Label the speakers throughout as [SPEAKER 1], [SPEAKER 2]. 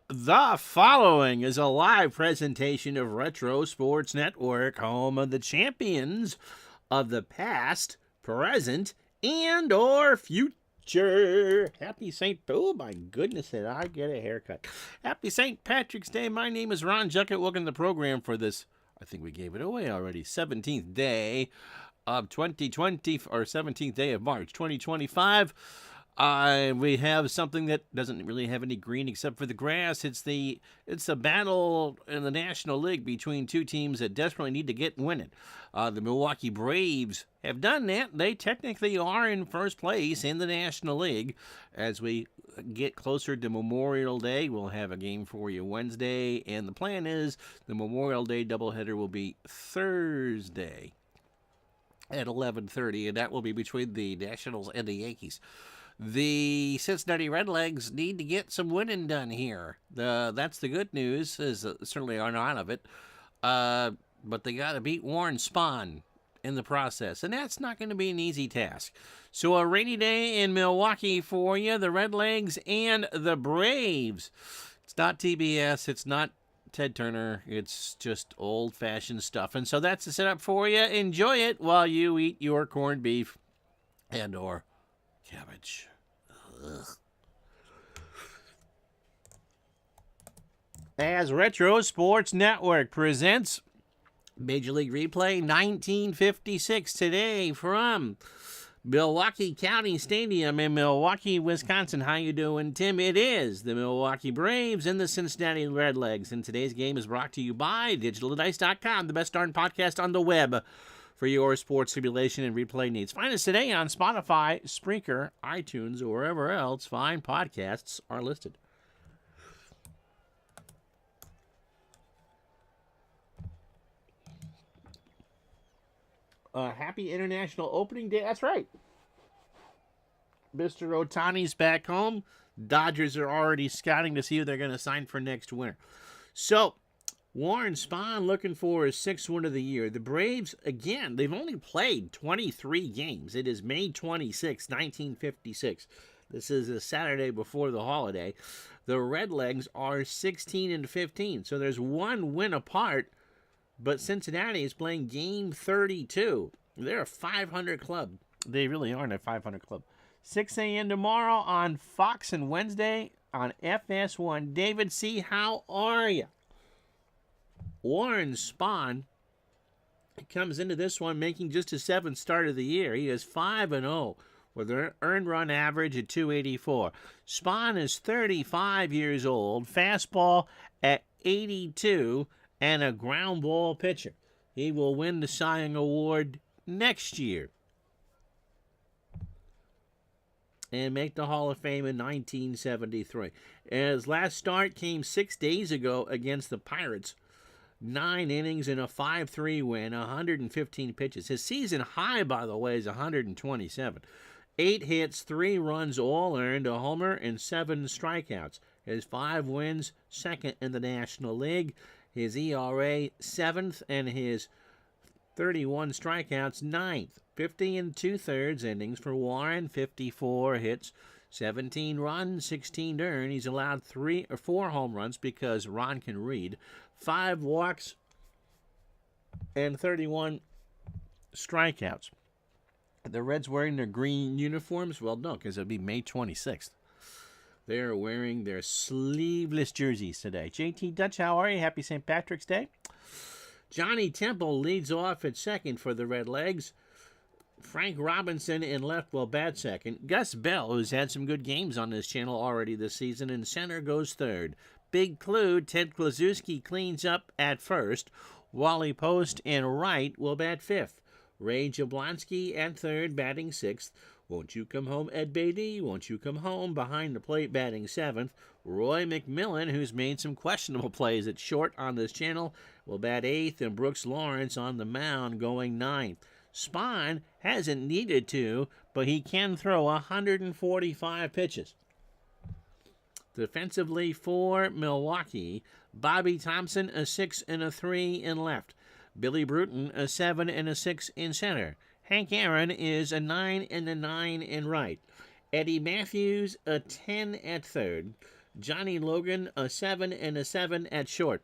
[SPEAKER 1] The following is a live presentation of Retro Sports Network, home of the champions of the past, present, and or future. Happy St. Oh my goodness, did I get a haircut? Happy St. Patrick's Day. My name is Ron Juckett. Welcome to the program for this, I think we gave it away already, 17th day of 2020, or 17th day of March 2025. We have something that doesn't really have any green except for the grass. It's a battle in the National League between two teams that desperately need to get winning. The Milwaukee Braves have done that. They technically are in first place in the National League. As we get closer to Memorial Day, we'll have a game for you Wednesday, and the plan is the Memorial Day doubleheader will be Thursday at 11:30, and that will be between the Nationals and the Yankees. The Cincinnati Redlegs need to get some winning done here. That's the good news, is certainly are not of it. But they got to beat Warren Spahn in the process, and that's not going to be an easy task. So a rainy day in Milwaukee for you, the Redlegs and the Braves. It's not TBS, it's not Ted Turner, it's just old-fashioned stuff. And so that's the setup for you. Enjoy it while you eat your corned beef and or cabbage. Ugh. As Retro Sports Network presents Major League Replay 1956 today from Milwaukee County Stadium in Milwaukee, Wisconsin. How you doing, Tim? It is the Milwaukee Braves and the Cincinnati Redlegs. And today's game is brought to you by DigitalDice.com, the best darn podcast on the web for your sports simulation and replay needs. Find us today on Spotify, Spreaker, iTunes, or wherever else fine podcasts are listed. Happy International Opening Day. That's right. Mr. Otani's back home. Dodgers are already scouting to see who they're going to sign for next winter. So, Warren Spahn looking for his sixth win of the year. The Braves, again, they've only played 23 games. It is May 26, 1956. This is a Saturday before the holiday. The Redlegs are 16-15, so there's one win apart, but Cincinnati is playing game 32. They're a 500 club. They really aren't a 500 club. 6 a.m. tomorrow on Fox and Wednesday on FS1. David C., how are you? Warren Spahn comes into this one making just his seventh start of the year. He is 5-0 with an earned run average at 284. Spahn is 35 years old, fastball at 82, and a ground ball pitcher. He will win the Cy Young Award next year and make the Hall of Fame in 1973. His last start came 6 days ago against the Pirates. 9 innings and a 5-3 win, 115 pitches. His season high, by the way, is 127. 8 hits, 3 runs, all earned, a homer, and 7 strikeouts. His 5 wins, second in the National League. His ERA, 7th, and his 31 strikeouts, 9th. 50 2/3 innings for Warren, 54 hits, 17 runs, 16 earned. He's allowed 3 or 4 home runs because Ron can read. 5 walks and 31 strikeouts. The Reds wearing their green uniforms? Well, no, because it'll be May 26th. They're wearing their sleeveless jerseys today. JT Dutch, how are you? Happy St. Patrick's Day. Johnny Temple leads off at second for the Redlegs. Frank Robinson in left will bat second. Gus Bell, who's had some good games on this channel already this season, in center goes third. Big clue, Ted Kluszewski cleans up at first. Wally Post in right will bat fifth. Ray Jablonski at third, batting sixth. Won't you come home, Ed Beatty? Won't you come home behind the plate, batting seventh? Roy McMillan, who's made some questionable plays at short on this channel, will bat eighth, and Brooks Lawrence on the mound going ninth. Spahn hasn't needed to, but he can throw 145 pitches. Defensively for Milwaukee, Bobby Thompson a 6 and a 3 in left. Billy Bruton a 7 and a 6 in center. Hank Aaron is a 9 and a 9 in right. Eddie Matthews a 10 at third. Johnny Logan, a 7 and a 7 at short.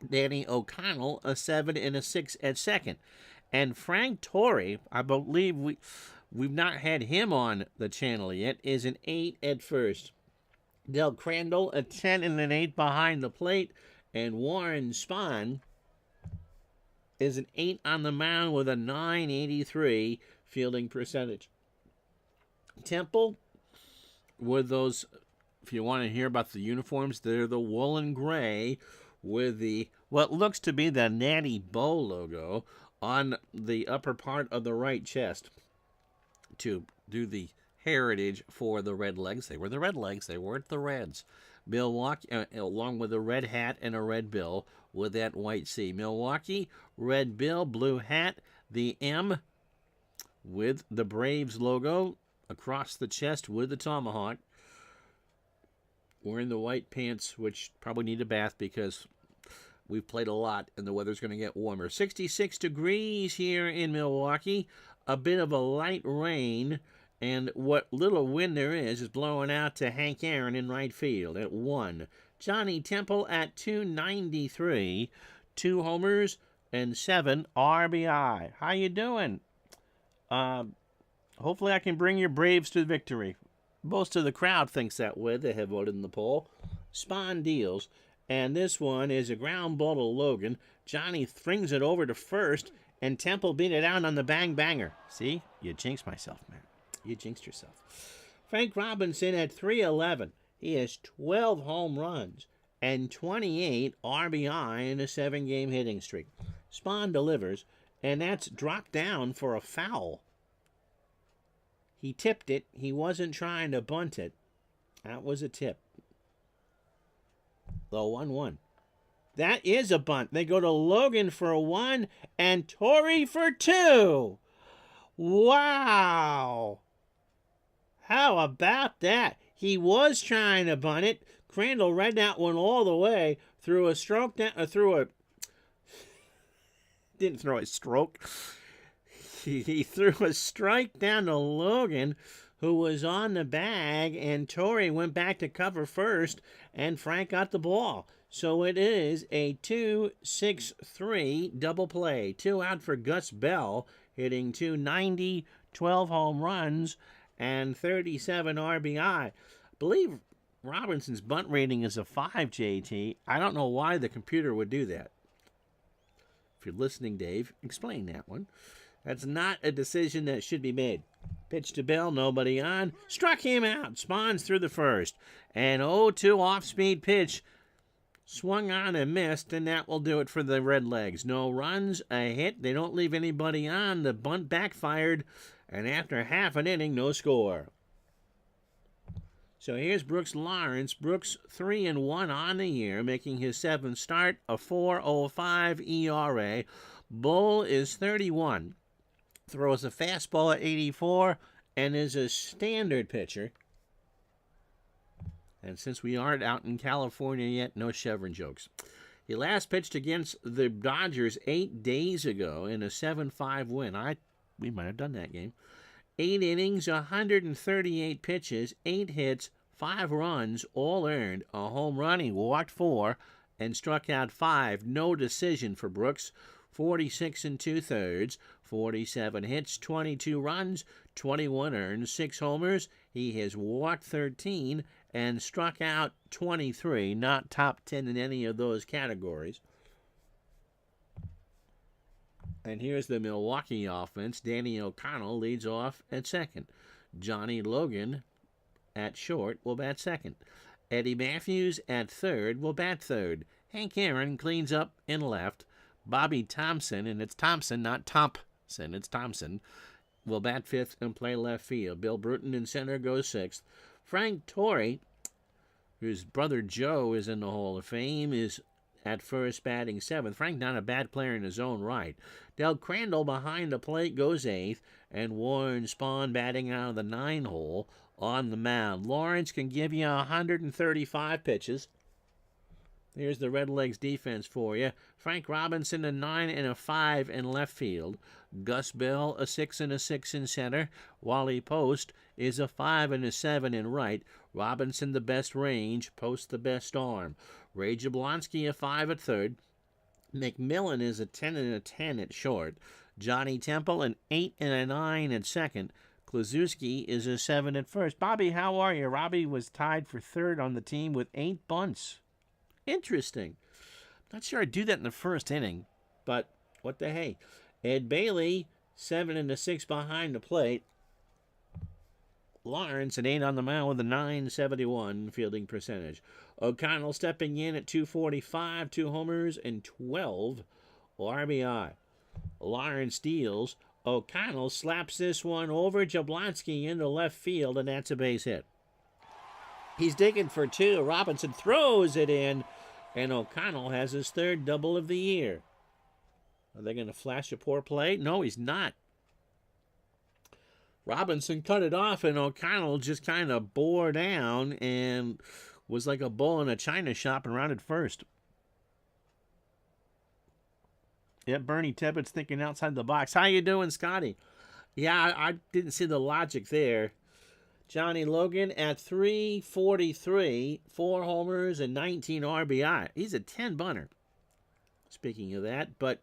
[SPEAKER 1] Danny O'Connell, a 7 and a 6 at second. And Frank Torrey, I believe we've not had him on the channel yet, is an 8 at first. Del Crandall, a 10 and an 8 behind the plate. And Warren Spahn is an 8 on the mound with a .983 fielding percentage. Temple, with those, if you want to hear about the uniforms, they're the woolen gray with the what looks to be the Natty Bow logo on the upper part of the right chest to do the heritage for the Red Legs. They were the Red Legs. They weren't the Reds. Milwaukee, along with a red hat and a red bill with that white C. Milwaukee, red bill, blue hat, the M with the Braves logo across the chest with the tomahawk. Wearing the white pants, which probably need a bath because we've played a lot and the weather's going to get warmer. 66 degrees here in Milwaukee. A bit of a light rain, and what little wind there is blowing out to Hank Aaron in right field at 1. Johnny Temple at 293, 2 homers and 7 RBI. How you doing? Hopefully I can bring your Braves to victory. Most of the crowd thinks that way. They have voted in the poll. Spahn deals. And this one is a ground ball to Logan. Johnny flings it over to first, and Temple beat it out on the bang banger. See? You jinxed myself, man. You jinxed yourself. Frank Robinson at 311. He has 12 home runs and 28 RBI in a 7-game hitting streak. Spahn delivers, and that's dropped down for a foul. He tipped it. He wasn't trying to bunt it. That was a tip. The 1-1. That is a bunt. They go to Logan for 1 and Torrey for 2. Wow. How about that? He was trying to bunt it. Crandall read that one all the way, threw a stroke down, didn't throw a stroke. He threw a strike down to Logan, who was on the bag, and Torrey went back to cover first, and Frank got the ball. So it is a 2-6-3 double play. 2 out for Gus Bell, hitting .290, 12 home runs, and 37 RBI. I believe Robinson's bunt rating is a 5, JT. I don't know why the computer would do that. If you're listening, Dave, explain that one. That's not a decision that should be made. Pitch to Bell, nobody on. Struck him out. Spawns through the first. An 0-2 off-speed pitch. Swung on and missed, and that will do it for the Red Legs. No runs, a hit. They don't leave anybody on. The bunt backfired, and after half an inning, no score. So here's Brooks Lawrence. Brooks 3-1 on the year, making his 7th start, a 4.05 ERA. Bull is 31. Throws a fastball at 84 and is a standard pitcher. And since we aren't out in California yet, no Chevron jokes. He last pitched against the Dodgers 8 days ago in a 7-5 win. We might have done that game. 8 innings, 138 pitches, 8 hits, 5 runs, all earned. A home run, he walked 4 and struck out 5. No decision for Brooks. 46 2/3, 47 hits, 22 runs, 21 earned, 6 homers. He has walked 13 and struck out 23, not top 10 in any of those categories. And here's the Milwaukee offense. Danny O'Connell leads off at second. Johnny Logan at short will bat second. Eddie Matthews at third will bat third. Hank Aaron cleans up in left. Bobby Thompson, and it's Thompson, not Thompson, it's Thompson, will bat fifth and play left field. Bill Bruton in center goes sixth. Frank Torrey, whose brother Joe is in the Hall of Fame, is at first batting seventh. Frank not a bad player in his own right. Del Crandall behind the plate goes eighth, and Warren Spahn batting out of the 9 hole on the mound. Lawrence can give you 135 pitches. Here's the Redlegs defense for you. Frank Robinson, a 9 and a 5 in left field. Gus Bell, a 6 and a 6 in center. Wally Post is a 5 and a 7 in right. Robinson, the best range. Post, the best arm. Ray Jablonski, a 5 at third. McMillan is a 10 and a 10 at short. Johnny Temple, an 8 and a 9 at second. Kluszewski is a 7 at first. Bobby, how are you? Robbie was tied for third on the team with 8 bunts. Interesting. Not sure I'd do that in the first inning, but what the hey. Ed Bailey, 7 and a 6 behind the plate. Lawrence, an 8 on the mound with a .971 fielding percentage. O'Connell stepping in at 245, 2 homers, and 12 RBI. Lawrence steals. O'Connell slaps this one over Jablonski into left field, and that's a base hit. He's digging for 2. Robinson throws it in, and O'Connell has his 3rd double of the year. Are they going to flash a poor play? No, he's not. Robinson cut it off, and O'Connell just kind of bore down and was like a bull in a china shop and rounded first. Yep, Bernie Tippett's thinking outside the box. How you doing, Scotty? Yeah, I didn't see the logic there. Johnny Logan at 343, 4 homers and 19 RBI. He's a 10-bunter. Speaking of that, but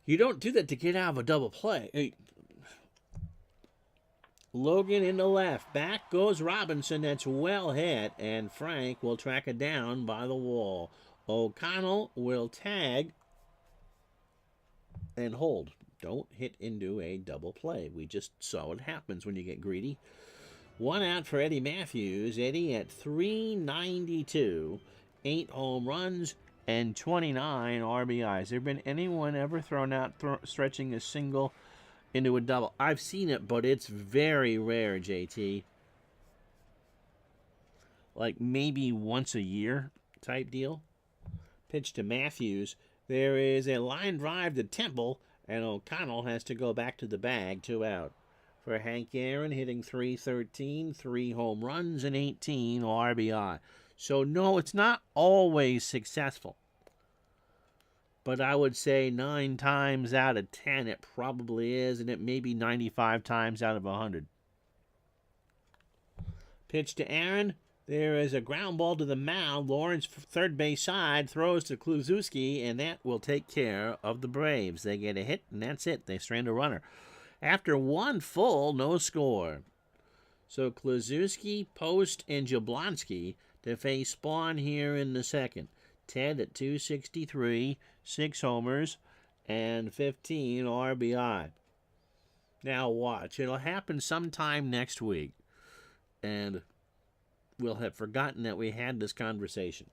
[SPEAKER 1] you don't do that to get out of a double play. Hey, Logan in the left. Back goes Robinson. That's well hit, and Frank will track it down by the wall. O'Connell will tag and hold. Don't hit into a double play. We just saw what happens when you get greedy. 1 out for Eddie Matthews. Eddie at 392, 8 home runs, and 29 RBIs. There been anyone ever thrown out stretching a single into a double? I've seen it, but it's very rare, JT. Like maybe once a year type deal. Pitch to Matthews. There is a line drive to Temple, and O'Connell has to go back to the bag. 2 out. For Hank Aaron, hitting .313, 3 home runs, and 18 RBI. So, no, it's not always successful. But I would say 9 times out of 10 it probably is, and it may be 95 times out of 100. Pitch to Aaron. There is a ground ball to the mound. Lawrence, third base side, throws to Kluszewski, and that will take care of the Braves. They get a hit, and that's it. They strand a runner. After 1 full, no score. So Kluszewski, Post, and Jablonski to face Spawn here in the second. Ted at 263, 6 homers, and 15 RBI. Now watch. It'll happen sometime next week. And we'll have forgotten that we had this conversation.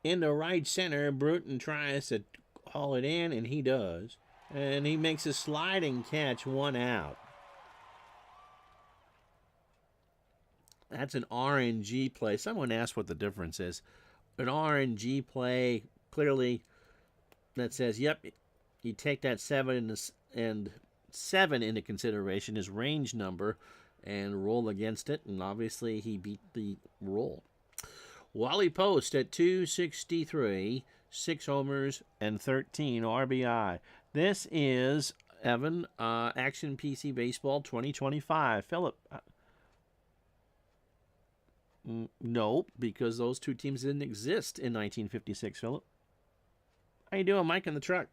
[SPEAKER 1] In the right center, Bruton tries to haul it in, and he does. And he makes a sliding catch, 1 out. That's an RNG play. Someone asked what the difference is. An RNG play, clearly, that says, yep, you take that 7 and 7 into consideration, his range number, and roll against it, and obviously he beat the roll. Wally Post at 263, 6 homers, and 13 RBI. This is, Evan, Action PC Baseball 2025. Philip, no, because those 2 teams didn't exist in 1956, Philip. How you doing, Mike in the truck?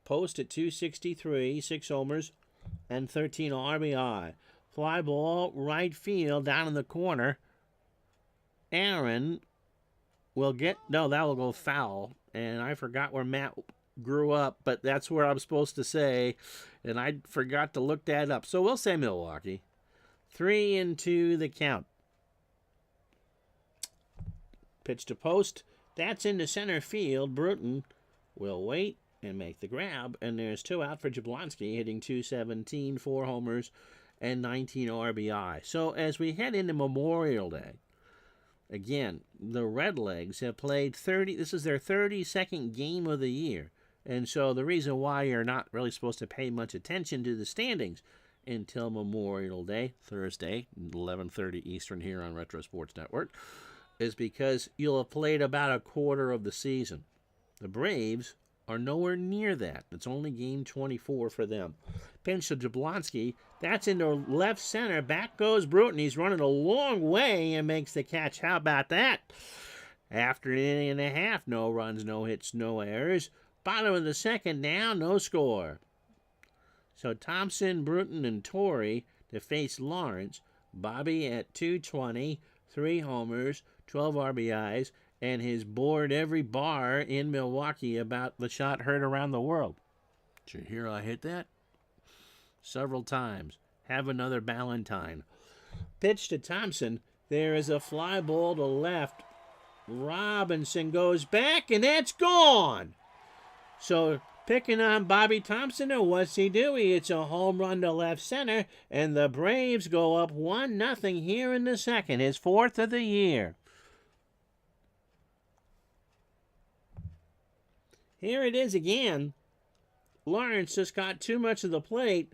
[SPEAKER 1] Post at 263, 6 homers, and 13 RBI. Fly ball, right field, down in the corner. Aaron will get, no, that will go foul. And I forgot where Matt grew up, but that's where I'm supposed to say. And I forgot to look that up. So we'll say Milwaukee. 3-2 the count. Pitch to Post. That's into center field. Bruton will wait and make the grab. And there's 2 out for Jablonski, hitting .217, 4 homers, and 19 RBI. So as we head into Memorial Day, again, the Redlegs have played 30. This is their 32nd game of the year. And so the reason why you're not really supposed to pay much attention to the standings until Memorial Day, Thursday, 11:30 Eastern here on Retro Sports Network, is because you'll have played about a quarter of the season. The Braves are nowhere near that. It's only game 24 for them. Pinch to Jablonski. That's into left center. Back goes Bruton. He's running a long way and makes the catch. How about that? After an inning and a half, no runs, no hits, no errors. Bottom of the second now, no score. So Thompson, Bruton, and Torrey to face Lawrence. Bobby at 220, 3 homers, 12 RBIs, and his board every bar in Milwaukee about the shot heard around the world. Did you hear I hit that? Several times. Have another Ballantine. Pitch to Thompson. There is a fly ball to left. Robinson goes back, and that's gone. So picking on Bobby Thompson, and what's he do? He hits a home run to left center, and the Braves go up 1-0 here in the second, his 4th of the year. Here it is again. Lawrence just got too much of the plate.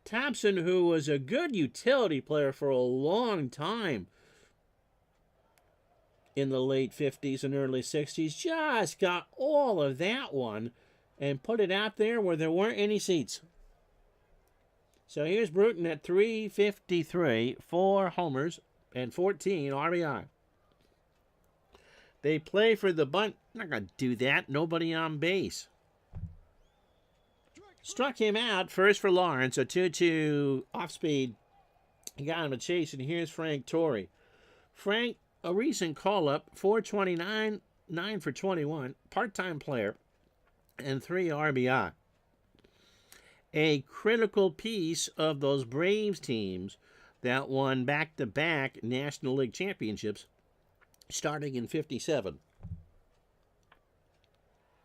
[SPEAKER 1] Thompson, who was a good utility player for a long time in the late 50s and early 60s, just got all of that one and put it out there where there weren't any seats. So here's Bruton at 353, 4 homers, and 14 RBI. They play for the bunt. I'm not going to do that. Nobody on base. Struck him out. First for Lawrence. A 2-2 off speed. He got him a chase, and here's Frank Torrey. Frank, a recent call-up, 429, 9 for 21, part-time player, and 3 RBI. A critical piece of those Braves teams that won back-to-back National League championships starting in 57.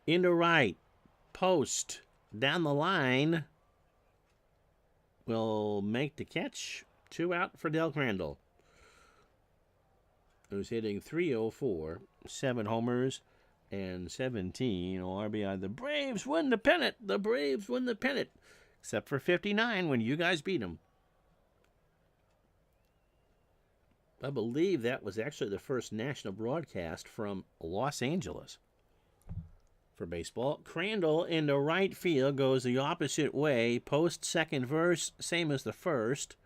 [SPEAKER 1] Into right, post, down the line, will make the catch. 2 out for Del Crandall, who's hitting .304, 7 homers, and 17 RBI. The Braves win the pennant. The Braves win the pennant. Except for 59 when you guys beat them. I believe that was actually the first national broadcast from Los Angeles for baseball. Crandall into right field goes the opposite way. Post second verse, same as the first.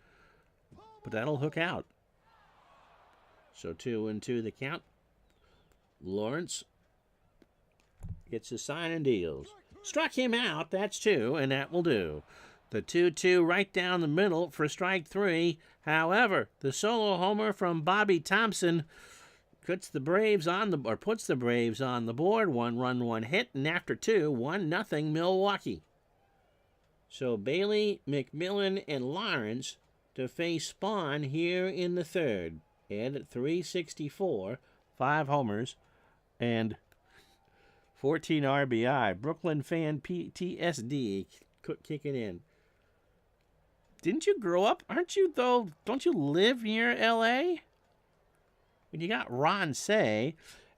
[SPEAKER 1] But that'll hook out. So 2-2 the count. Lawrence gets a sign and deals. Struck him out. That's 2, and that will do. The 2-2 right down the middle for strike 3. However, the solo homer from Bobby Thompson puts the Braves on the board. 1 run, 1 hit, and after 2, 1-0 Milwaukee. So Bailey, McMillan, and Lawrence to face Spawn here in the third. And at 364, 5 homers, and 14 RBI. Brooklyn fan PTSD kicking in. Didn't you grow up? Aren't you, though? Don't you live near L.A.? When you got Ron Say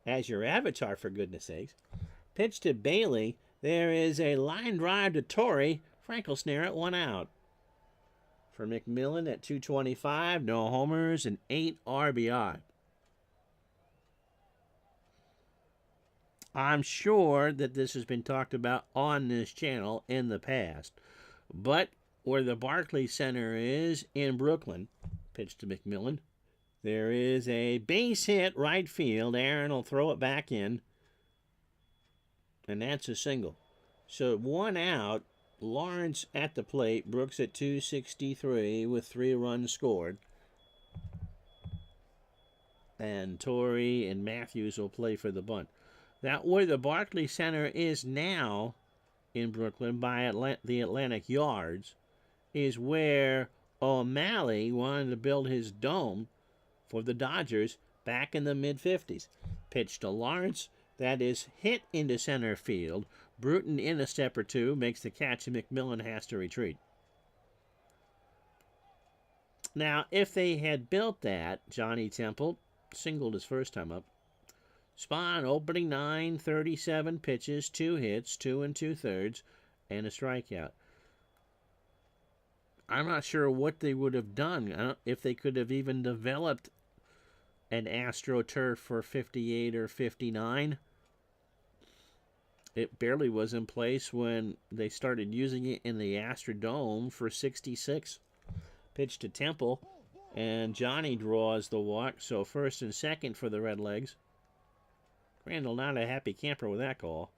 [SPEAKER 1] as your avatar, for goodness sakes. Pitch to Bailey. There is a line drive to Torrey. Frank will snare it, 1 out. For McMillan at 225, no homers and 8 RBI. I'm sure that this has been talked about on this channel in the past, but where the Barclays Center is in Brooklyn, pitch to McMillan, there is a base hit right field. Aaron will throw it back in, and that's a single. So 1 out. Lawrence at the plate. Brooks at 263 with 3 runs scored. And Torrey and Matthews will play for the bunt. That where the Barclays Center is now in Brooklyn by the Atlantic Yards is where O'Malley wanted to build his dome for the Dodgers back in the mid-50s. Pitch to Lawrence. That is hit into center field. Bruton in a step or 2 makes the catch, and McMillan has to retreat. Now, if they had built that, Johnny Temple singled his first time up. Spahn opening 9, 37 pitches, 2 hits, 2 2/3, and a strikeout. I'm not sure what they would have done if they could have even developed an AstroTurf for 58 or 59. It barely was in place when they started using it in the Astrodome for 66. Pitch to Temple, and Johnny draws the walk, so first and second for the Redlegs. Crandall not a happy camper with that call.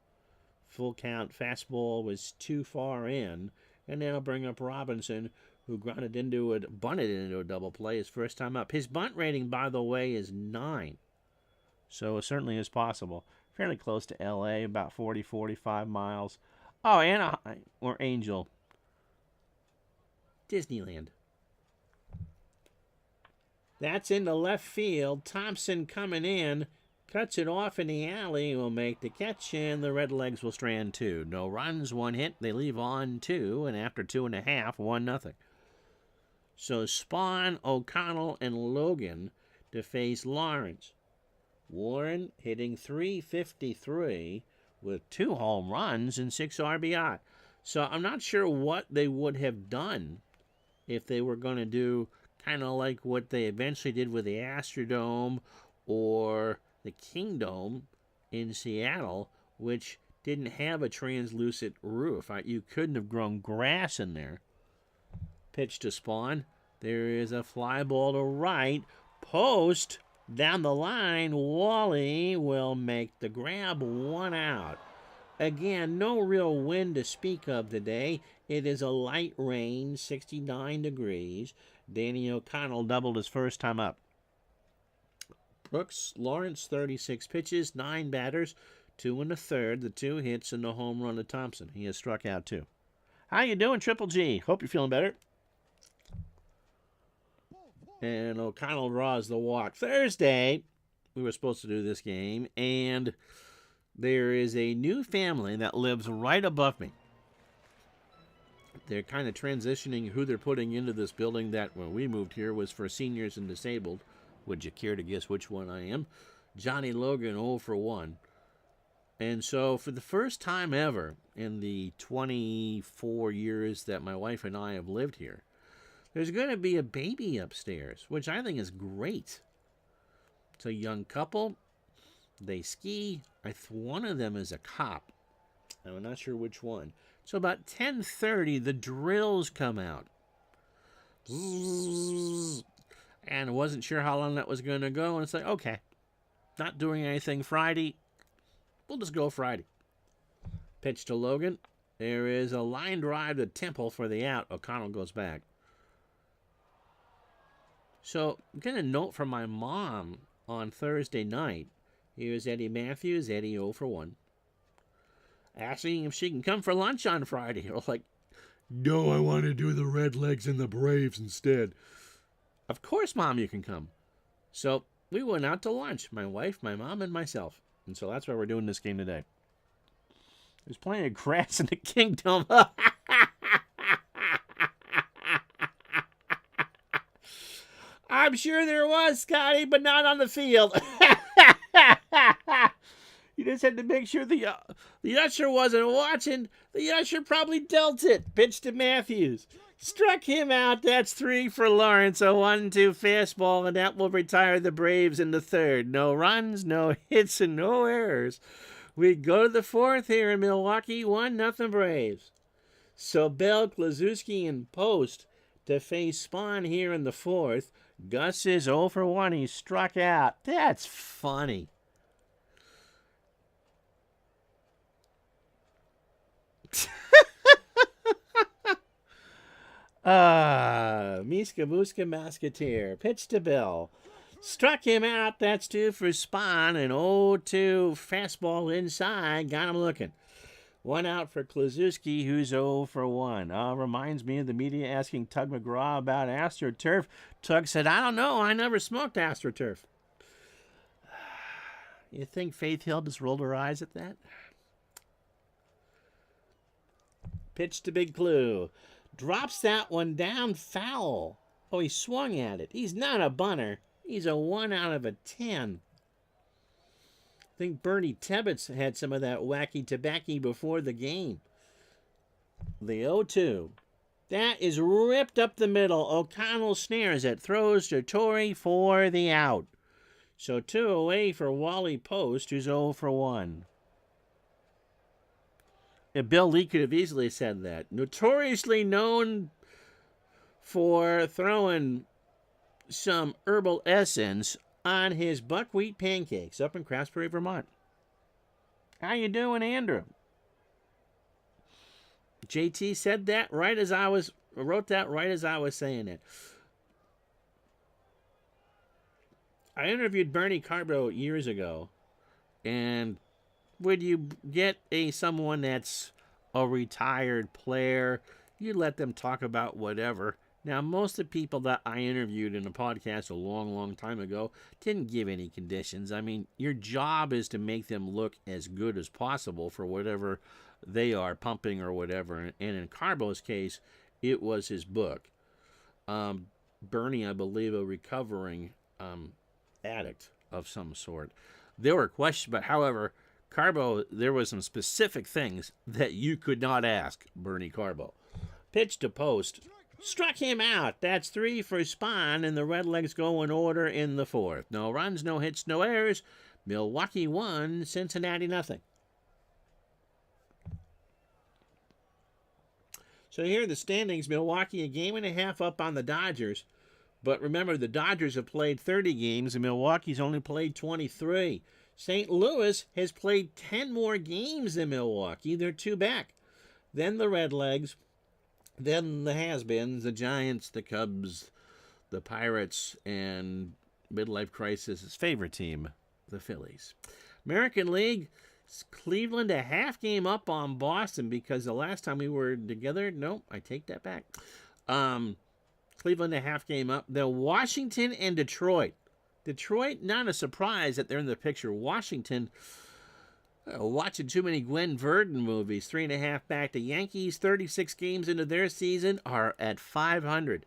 [SPEAKER 1] Full count, fastball was too far in, and then I'll bring up Robinson, who bunted into a double play his first time up. His bunt rating, by the way, is 9, so it certainly is possible. Fairly close to L.A., about 40, 45 miles. Oh, Anaheim, or Angel. Disneyland. That's into left field. Thompson coming in. Cuts it off in the alley. Will make the catch, and the Redlegs will strand 2. No runs, 1 hit. They leave on 2, and after 2.5, 1-0. So Spahn, O'Connell, and Logan to face Lawrence. Warren hitting .353 with 2 home runs and 6 RBI. So I'm not sure what they would have done if they were going to do kind of like what they eventually did with the Astrodome or the Kingdome in Seattle, which didn't have a translucent roof. You couldn't have grown grass in there. Pitch to Spahn. There is a fly ball to right. Post. Down the line, Wally will make the grab, 1 out. Again, no real wind to speak of today. It is a light rain, 69 degrees. Danny O'Connell doubled his first time up. Brooks Lawrence, 36 pitches, 9 batters, 2 1/3, the 2 hits, and the home run to Thompson. He has struck out 2. How you doing, Triple G? Hope you're feeling better. And O'Connell draws the walk. Thursday, we were supposed to do this game, and there is a new family that lives right above me. They're kind of transitioning who they're putting into this building that, when we moved here, was for seniors and disabled. Would you care to guess which one I am? Johnny Logan, 0 for 1. And so for the first time ever in the 24 years that my wife and I have lived here, there's going to be a baby upstairs, which I think is great. It's a young couple. They ski. One of them is a cop. I'm not sure which one. So about 10:30, the drills come out. And I wasn't sure how long that was going to go. And it's like, okay, not doing anything Friday. We'll just go Friday. Pitch to Logan. There is a line drive to Temple for the out. O'Connell goes back. So, getting a note from my mom on Thursday night. Here's Eddie Matthews, Eddie 0 for 1. Asking if she can come for lunch on Friday. I was like, no, I want to do the Redlegs and the Braves instead. Of course, Mom, you can come. So, we went out to lunch. My wife, my mom, and myself. And so that's why we're doing this game today. There's plenty of grass in the Kingdom. I'm sure there was, Scotty, but not on the field. You just had to make sure the usher wasn't watching. The usher probably dealt it. Pitch to Matthews. Struck him out. That's 3 for Lawrence. A 1-2 fastball, and that will retire the Braves in the third. No runs, no hits, and no errors. We go to the fourth here in Milwaukee. 1-0 Braves. So Bell, Klazuski, and Post to face Spahn here in the fourth. Gus is 0 for 1. He struck out. That's funny. Miska Muska Musketeer. Pitch to Bell. Struck him out. That's 2 for Spahn. An 0-2 fastball inside. Got him looking. 1 out for Klazuski, who's 0 for 1. Reminds me of the media asking Tug McGraw about AstroTurf. Tug said, I don't know. I never smoked AstroTurf. You think Faith Hill just rolled her eyes at that? Pitch to Big Clue. Drops that one down foul. Oh, he swung at it. He's not a bunter. He's a 1 out of 10. I think Bernie Tebbets had some of that wacky tobacco before the game. The 0-2. That is ripped up the middle. O'Connell snares it. Throws to Torrey for the out. So 2 away for Wally Post, who's 0 for 1. And Bill Lee could have easily said that. Notoriously known for throwing some herbal essence on his buckwheat pancakes up in Craftsbury, Vermont. How you doing, Andrew? JT said that right as I was wrote that right as I was saying it. I interviewed Bernie Carbo years ago, and would you get someone that's a retired player, you let them talk about whatever. Now, most of the people that I interviewed in a podcast a long, long time ago didn't give any conditions. I mean, your job is to make them look as good as possible for whatever they are pumping or whatever. And in Carbo's case, it was his book. Bernie, I believe, a recovering addict of some sort. There were questions, but however, Carbo, there was some specific things that you could not ask Bernie Carbo. Pitch to Post. Struck him out. That's 3 for Spahn, and the Redlegs go in order in the 4th. No runs, no hits, no errors. Milwaukee 1, Cincinnati nothing. So here are the standings. Milwaukee a game and a half up on the Dodgers. But remember, the Dodgers have played 30 games, and Milwaukee's only played 23. St. Louis has played 10 more games than Milwaukee. They're 2 back. Then the Redlegs. Then the has-beens, the Giants, the Cubs, the Pirates, and midlife crisis' favorite team, the Phillies. American League, Cleveland a half game up on Boston because the last time we were together, nope, I take that back. Cleveland a half game up. Then Washington and Detroit. Detroit, not a surprise that they're in the picture. Washington, watching too many Gwen Verdon movies. 3.5 back. The Yankees, 36 games into their season, are at 500.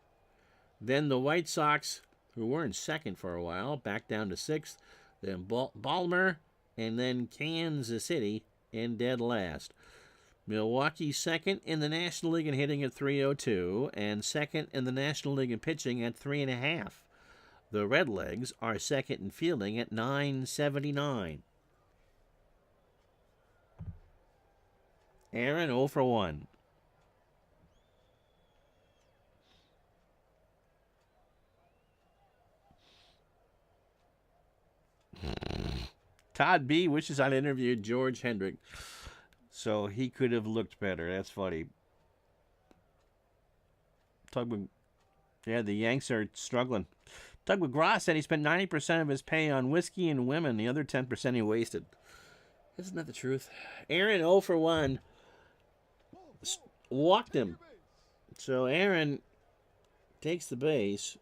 [SPEAKER 1] Then the White Sox, who were in second for a while, back down to 6th. Then Baltimore, and then Kansas City in dead last. Milwaukee second in the National League in hitting at 302, and second in the National League in pitching at 3.5. The Redlegs are second in fielding at 979. Aaron 0 for 1. Todd B. wishes I'd interviewed George Hendrick so he could have looked better. That's funny. Yeah, the Yanks are struggling. Doug McGraw said he spent 90% of his pay on whiskey and women. The other 10% he wasted. Isn't that the truth? Aaron 0 for 1. Walked him. So Aaron takes the base.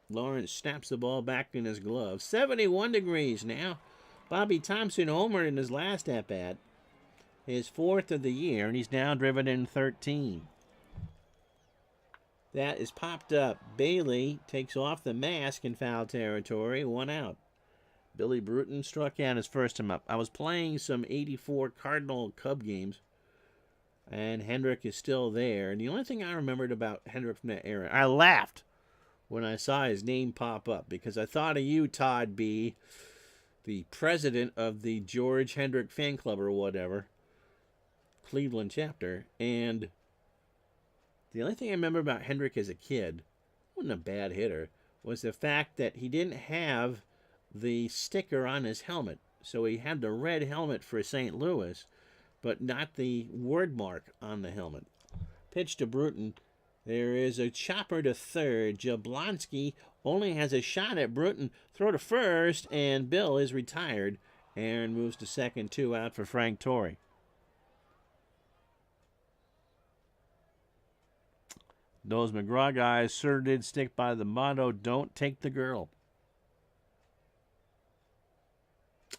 [SPEAKER 1] Lawrence snaps the ball back in his glove. 71 degrees now. Bobby Thompson homered in his last at-bat. His 4th of the year, and he's now driven in 13. That is popped up. Bailey takes off the mask in foul territory. 1 out. Billy Bruton struck out his first time up. I was playing some 84 Cardinal Cub games, and Hendrick is still there. And the only thing I remembered about Hendrick from that era, I laughed when I saw his name pop up because I thought of you, Todd B., the president of the George Hendrick fan club or whatever, Cleveland chapter. And the only thing I remember about Hendrick as a kid, wasn't a bad hitter, was the fact that he didn't have the sticker on his helmet. So he had the red helmet for St. Louis, but not the word mark on the helmet. Pitch to Bruton. There is a chopper to third. Jablonski only has a shot at Bruton. Throw to first, and Bill is retired. Aaron moves to second, 2 out for Frank Torrey. Those McGraw guys sure did stick by the motto, don't take the girl.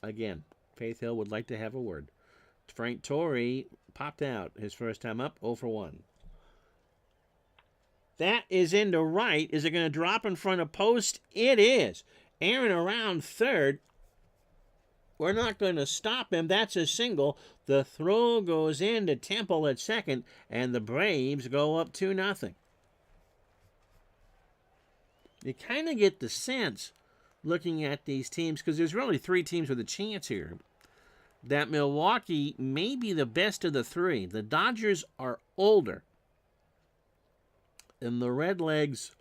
[SPEAKER 1] Again, Faith Hill would like to have a word. Frank Torrey popped out his first time up, 0 for 1. That is into right. Is it going to drop in front of Post? It is. Aaron around third. We're not going to stop him. That's a single. The throw goes into Temple at second, and the Braves go up 2-0. You kind of get the sense, looking at these teams, because there's really three teams with a chance here, that Milwaukee may be the best of the three. The Dodgers are older. And the Redlegs,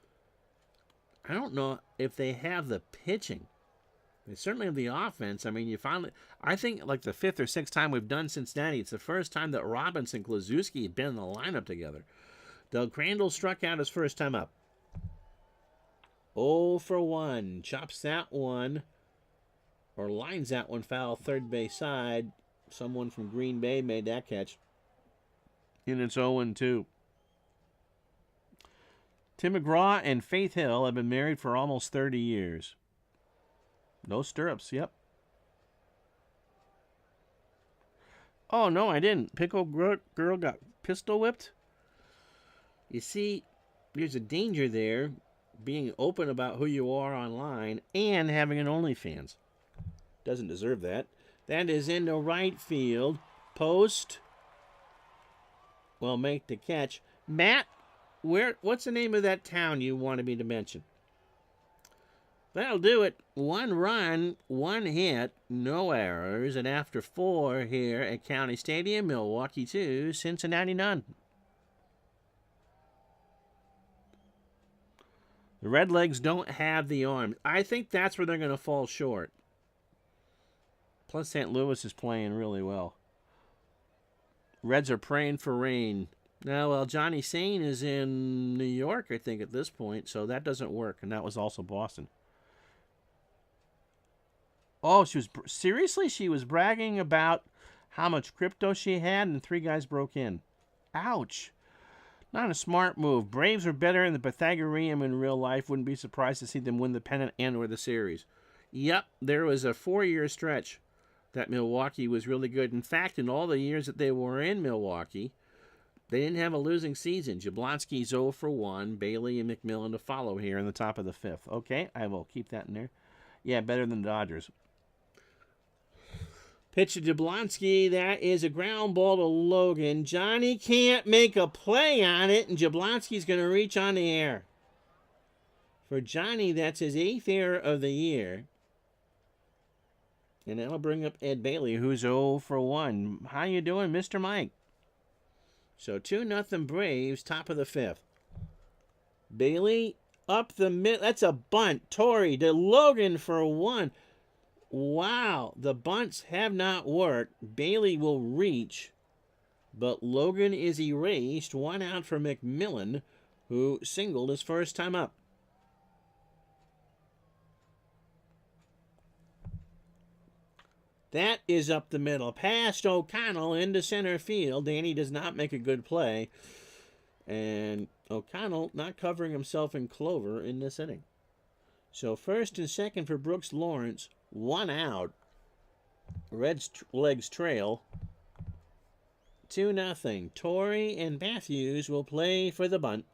[SPEAKER 1] I don't know if they have the pitching. They certainly have the offense. I mean, I think like the fifth or sixth time we've done Cincinnati, it's the first time that Robinson and Kluszewski have been in the lineup together. Doug Crandall struck out his first time up. 0 for 1. Chops that one, or lines that one foul third base side. Someone from Green Bay made that catch. And it's 0-2. Tim McGraw and Faith Hill have been married for almost 30 years. No stirrups, yep. Oh, no, I didn't. Pickle girl got pistol whipped. You see, there's a danger there, being open about who you are online and having an OnlyFans. Doesn't deserve that. That is into right field. Post will make the catch. Matt, what's the name of that town you wanted me to mention? That'll do it. 1 run, 1 hit, no errors, and after 4 here at County Stadium, Milwaukee 2, Cincinnati none. The Redlegs don't have the arm. I think that's where they're going to fall short. Plus, St. Louis is playing really well. Reds are praying for rain. Now, well, Johnny Sane is in New York, I think, at this point, so that doesn't work, and that was also Boston. Oh, she was bragging about how much crypto she had, and 3 guys broke in. Ouch. Not a smart move. Braves are better in the Pythagorean in real life. Wouldn't be surprised to see them win the pennant and or the series. Yep, there was a 4-year stretch that Milwaukee was really good. In fact, in all the years that they were in Milwaukee, they didn't have a losing season. Jablonski's 0 for 1. Bailey and McMillan to follow here in the top of the 5th. Okay, I will keep that in there. Yeah, better than the Dodgers. Pitch to Jablonski. That is a ground ball to Logan. Johnny can't make a play on it, and Jablonski's going to reach on the air. For Johnny, that's his 8th error of the year. And that'll bring up Ed Bailey, who's 0 for 1. How you doing, Mr. Mike? So 2-0 Braves, top of the 5th. Bailey up the middle. That's a bunt. Torrey to Logan for 1. Wow, the bunts have not worked. Bailey will reach, but Logan is erased. 1 out for McMillan, who singled his first time up. That is up the middle. Past O'Connell into center field. Danny does not make a good play. And O'Connell not covering himself in clover in this inning. So first and second for Brooks Lawrence. 1 out. Redlegs trail. 2-0. Torrey and Matthews will play for the bunt.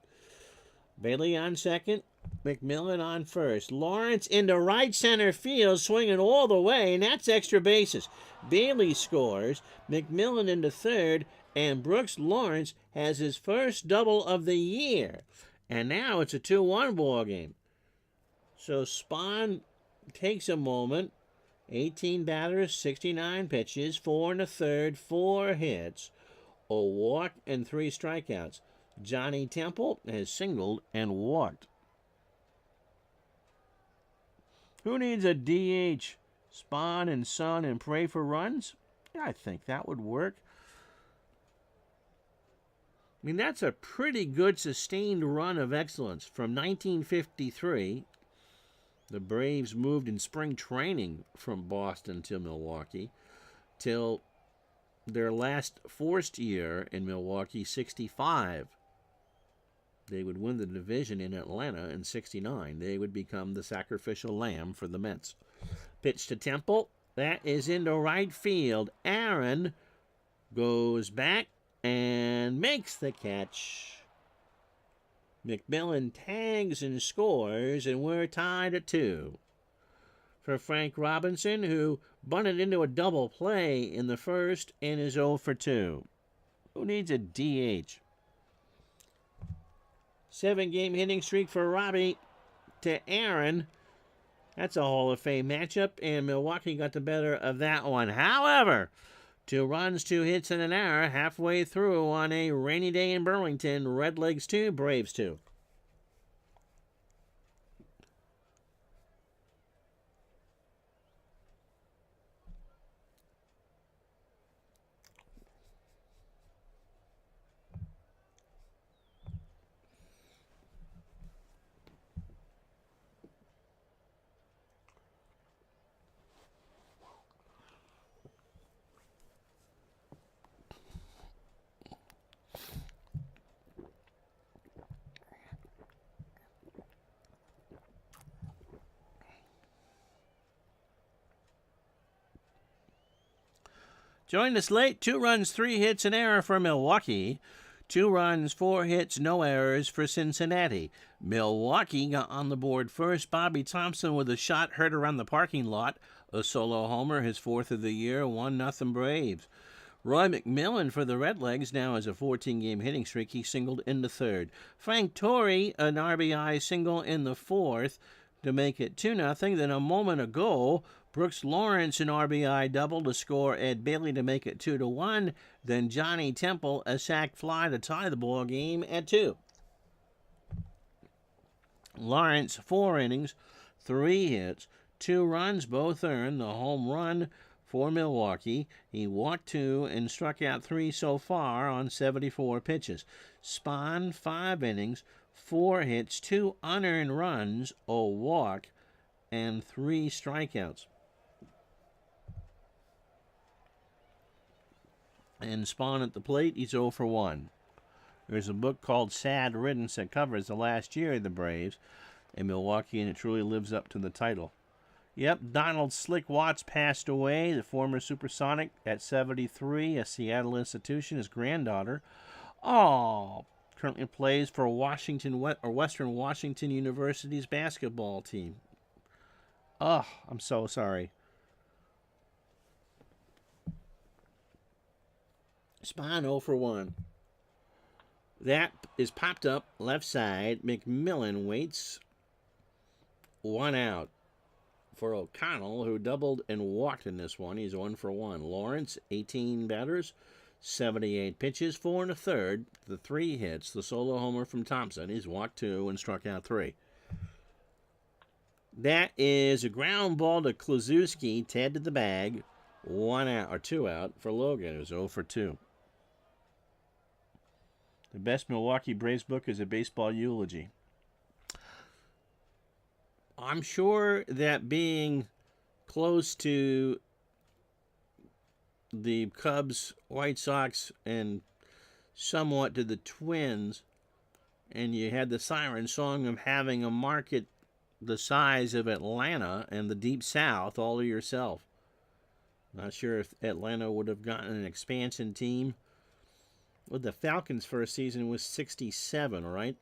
[SPEAKER 1] Bailey on second. McMillan on first. Lawrence into right center field, swinging all the way, and that's extra bases. Bailey scores. McMillan into third, and Brooks Lawrence has his first double of the year. And now it's a 2-1 ball game. So Spahn takes a moment. 18 batters, 69 pitches, 4 1/3, 4 hits, a walk, and 3 strikeouts. Johnny Temple has singled and walked. Who needs a DH? Spahn and Son and pray for runs? Yeah, I think that would work. I mean, that's a pretty good sustained run of excellence. From 1953, the Braves moved in spring training from Boston to Milwaukee, till their last forced year in Milwaukee, 65. They would win the division in Atlanta in 69. They would become the sacrificial lamb for the Mets. Pitch to Temple. That is into right field. Aaron goes back and makes the catch. McMillan tags and scores, and we're tied at 2. For Frank Robinson, who bunted into a double play in the first and is 0 for 2. Who needs a DH? 7-game hitting streak for Robbie to Aaron. That's a Hall of Fame matchup, and Milwaukee got the better of that one. However, 2 runs, 2 hits, and an error halfway through on a rainy day in Burlington. Redlegs 2, Braves 2. Joined us late, 2 runs, 3 hits, an error for Milwaukee. 2 runs, 4 hits, no errors for Cincinnati. Milwaukee got on the board first. Bobby Thompson with a shot heard around the parking lot. A solo homer, his 4th of the year, 1-0 Braves. Roy McMillan for the Redlegs now has a 14-game hitting streak. He singled in the 3rd. Frank Torrey, an RBI single in the 4th to make it 2-0. Then a moment ago, Brooks Lawrence, an RBI double to score Ed Bailey to make it 2-1. Then Johnny Temple, a sac fly to tie the ball game at 2. Lawrence, 4 innings, 3 hits, 2 runs, both earned. The home run for Milwaukee. He walked 2 and struck out 3 so far on 74 pitches. Spahn, 5 innings, 4 hits, 2 unearned runs, a walk, and 3 strikeouts. And Spahn at the plate, he's 0 for 1. There's a book called Sad Riddance that covers the last year of the Braves in Milwaukee, and it truly lives up to the title. Yep, Donald Slick Watts passed away, the former Supersonic, at 73, a Seattle institution. His granddaughter, currently plays for Western Washington University's basketball team. I'm so sorry. Spahn 0 for 1. That is popped up left side. McMillan waits. 1 out for O'Connell, who doubled and walked in this one. He's 1 for 1. Lawrence, 18 batters, 78 pitches, 4 1/3. The 3 hits. The solo homer from Thompson. He's walked 2 and struck out 3. That is a ground ball to Kluszewski. Ted to the bag. 1 out or 2 out for Logan, who's 0 for 2. The best Milwaukee Braves book is a baseball eulogy. I'm sure that being close to the Cubs, White Sox, and somewhat to the Twins, and you had the siren song of having a market the size of Atlanta and the Deep South all to yourself. Not sure if Atlanta would have gotten an expansion team. Well, the Falcons' first season was 67, right?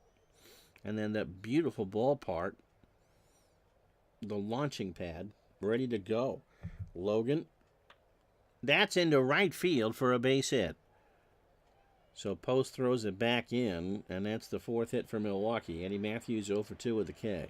[SPEAKER 1] And then that beautiful ballpark, the launching pad, ready to go. Logan, that's into right field for a base hit. So Post throws it back in, and that's the 4th hit for Milwaukee. Eddie Matthews 0 for 2 with a K.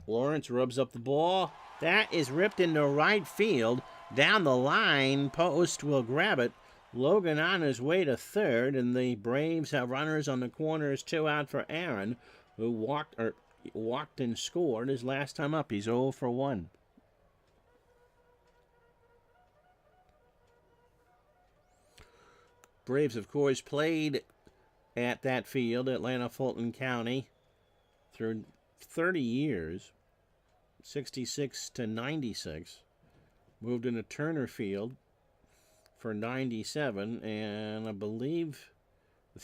[SPEAKER 1] Lawrence rubs up the ball. That is ripped into right field. Down the line, Post will grab it. Logan on his way to 3rd, and the Braves have runners on the corners, 2 out for Aaron, who walked and scored his last time up. He's 0 for 1. Braves, of course, played at that field, Atlanta Fulton County, through 30 years, 66 to 96. Moved into Turner Field for 97, and I believe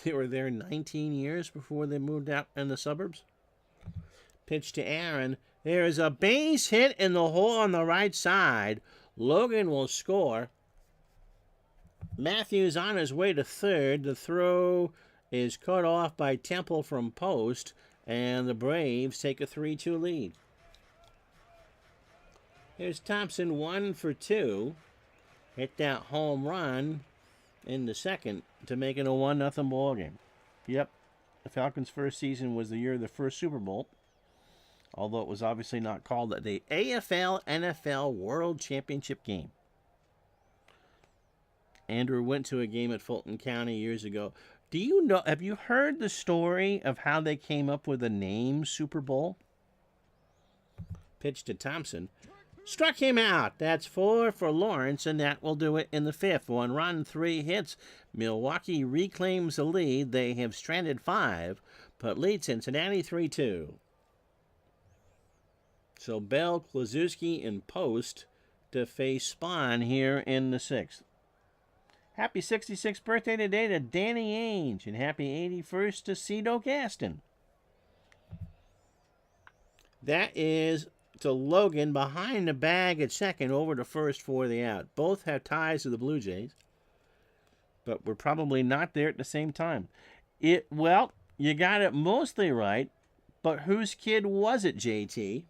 [SPEAKER 1] they were there 19 years before they moved out in the suburbs. Pitch to Aaron. There is a base hit in the hole on the right side. Logan will score. Matthews on his way to 3rd. The throw is cut off by Temple from Post, and the Braves take a 3-2 lead. Here's Thompson 1 for 2. Hit that home run in the 2nd to make it a 1-0 ball game. Yep, the Falcons' first season was the year of the first Super Bowl. although it was obviously not called the AFL-NFL World Championship game. Andrew went to a game at Fulton County years ago. Do you know, have you heard the story of how they came up with the name Super Bowl? Pitch to Thompson. Struck him out. That's 4 for Lawrence, and that will do it in the 5th. 1 run, 3 hits. Milwaukee reclaims the lead. They have stranded 5, but lead Cincinnati 3-2. So Bell, Kluszewski, and Post to face Spahn here in the 6th. Happy 66th birthday today to Danny Ainge, and happy 81st to Cito Gaston. That is to Logan behind the bag at second, over to first for the out. Both have ties to the Blue Jays, but we're probably not there at the same time. Well, you got it mostly right, but whose kid was it, JT?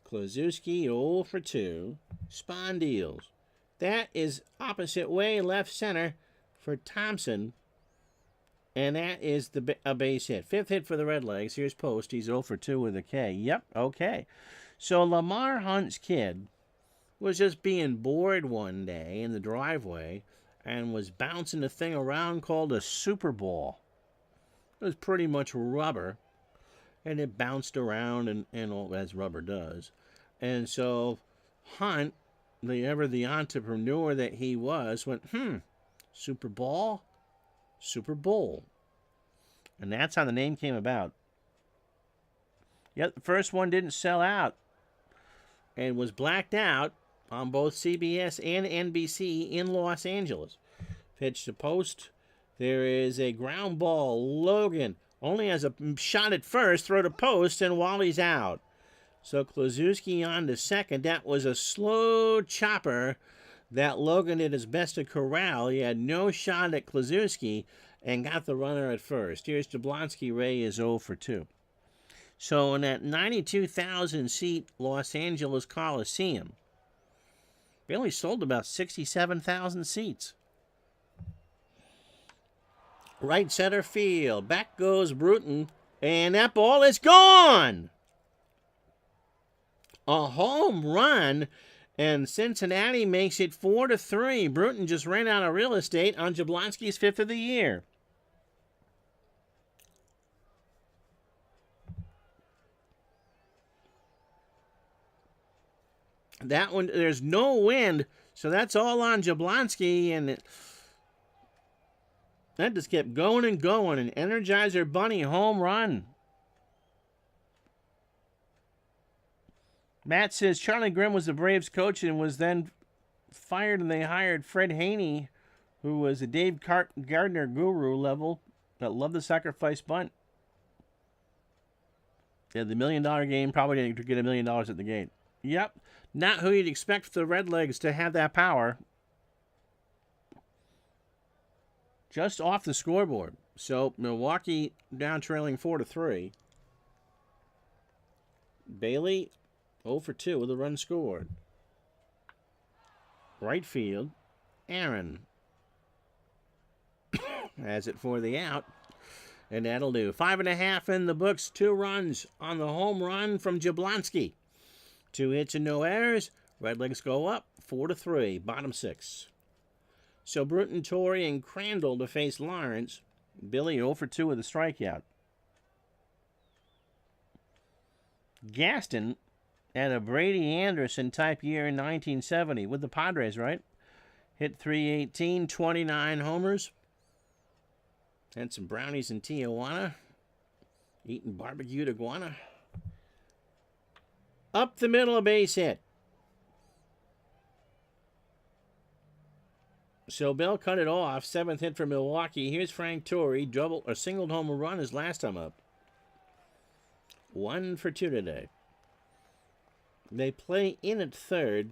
[SPEAKER 1] Kluszewski 0 for 2. Spahn deals. That is opposite way, left center for Thompson. And that is a base hit. 5th hit for the Redlegs. Here's Post. He's 0 for 2 with a K. Yep, okay. So Lamar Hunt's kid was just being bored one day in the driveway and was bouncing a thing around called a Super Ball. It was pretty much rubber, and it bounced around and all, as rubber does. And so Hunt, the entrepreneur that he was, went, Super Ball? Super Bowl. And that's how the name came about. Yet the first one didn't sell out and was blacked out on both CBS and NBC in Los Angeles. Pitch to Post. There is a ground ball. Logan only has a shot at first, throw to Post, and Wally's out. So Kluszewski on to second. That was a slow chopper that Logan did his best to corral. He had no shot at Kluszewski and got the runner at first. Here's Jablonski. Ray is 0 for 2. So in that 92,000-seat Los Angeles Coliseum, they only sold about 67,000 seats. Right center field. Back goes Bruton, and that ball is gone. A home run, and Cincinnati makes it 4-3. Bruton just ran out of real estate on Jablonski's 5th of the year. That one, there's no wind, so that's all on Jablonski, and that just kept going and going. An Energizer Bunny home run. Matt says Charlie Grimm was the Braves coach and was then fired, and they hired Fred Haney, who was a Dave Gardner guru level that loved the sacrifice bunt. Yeah, the $1 million game, probably didn't get $1 million at the gate. Yep, not who you'd expect for the Redlegs to have that power. Just off the scoreboard. So Milwaukee down trailing 4-3. Bailey 0 for 2 with a run scored. Right field. Aaron has it for the out. And that'll do. 5.5 in the books. 2 runs on the home run from Jablonski. 2 hits and no errors. Redlegs go up 4-3. Bottom 6. So Bruton, Torrey, and Crandall to face Lawrence. Billy 0 for 2 with a strikeout. Gaston had a Brady Anderson type year in 1970 with the Padres, right? Hit .318, 29 homers. Had some brownies in Tijuana. Eating barbecued iguana. Up the middle, a base hit. So Bell cut it off. 7th hit for Milwaukee. Here's Frank Torrey. Double or singled home run his last time up. 1 for 2 today. They play in at third,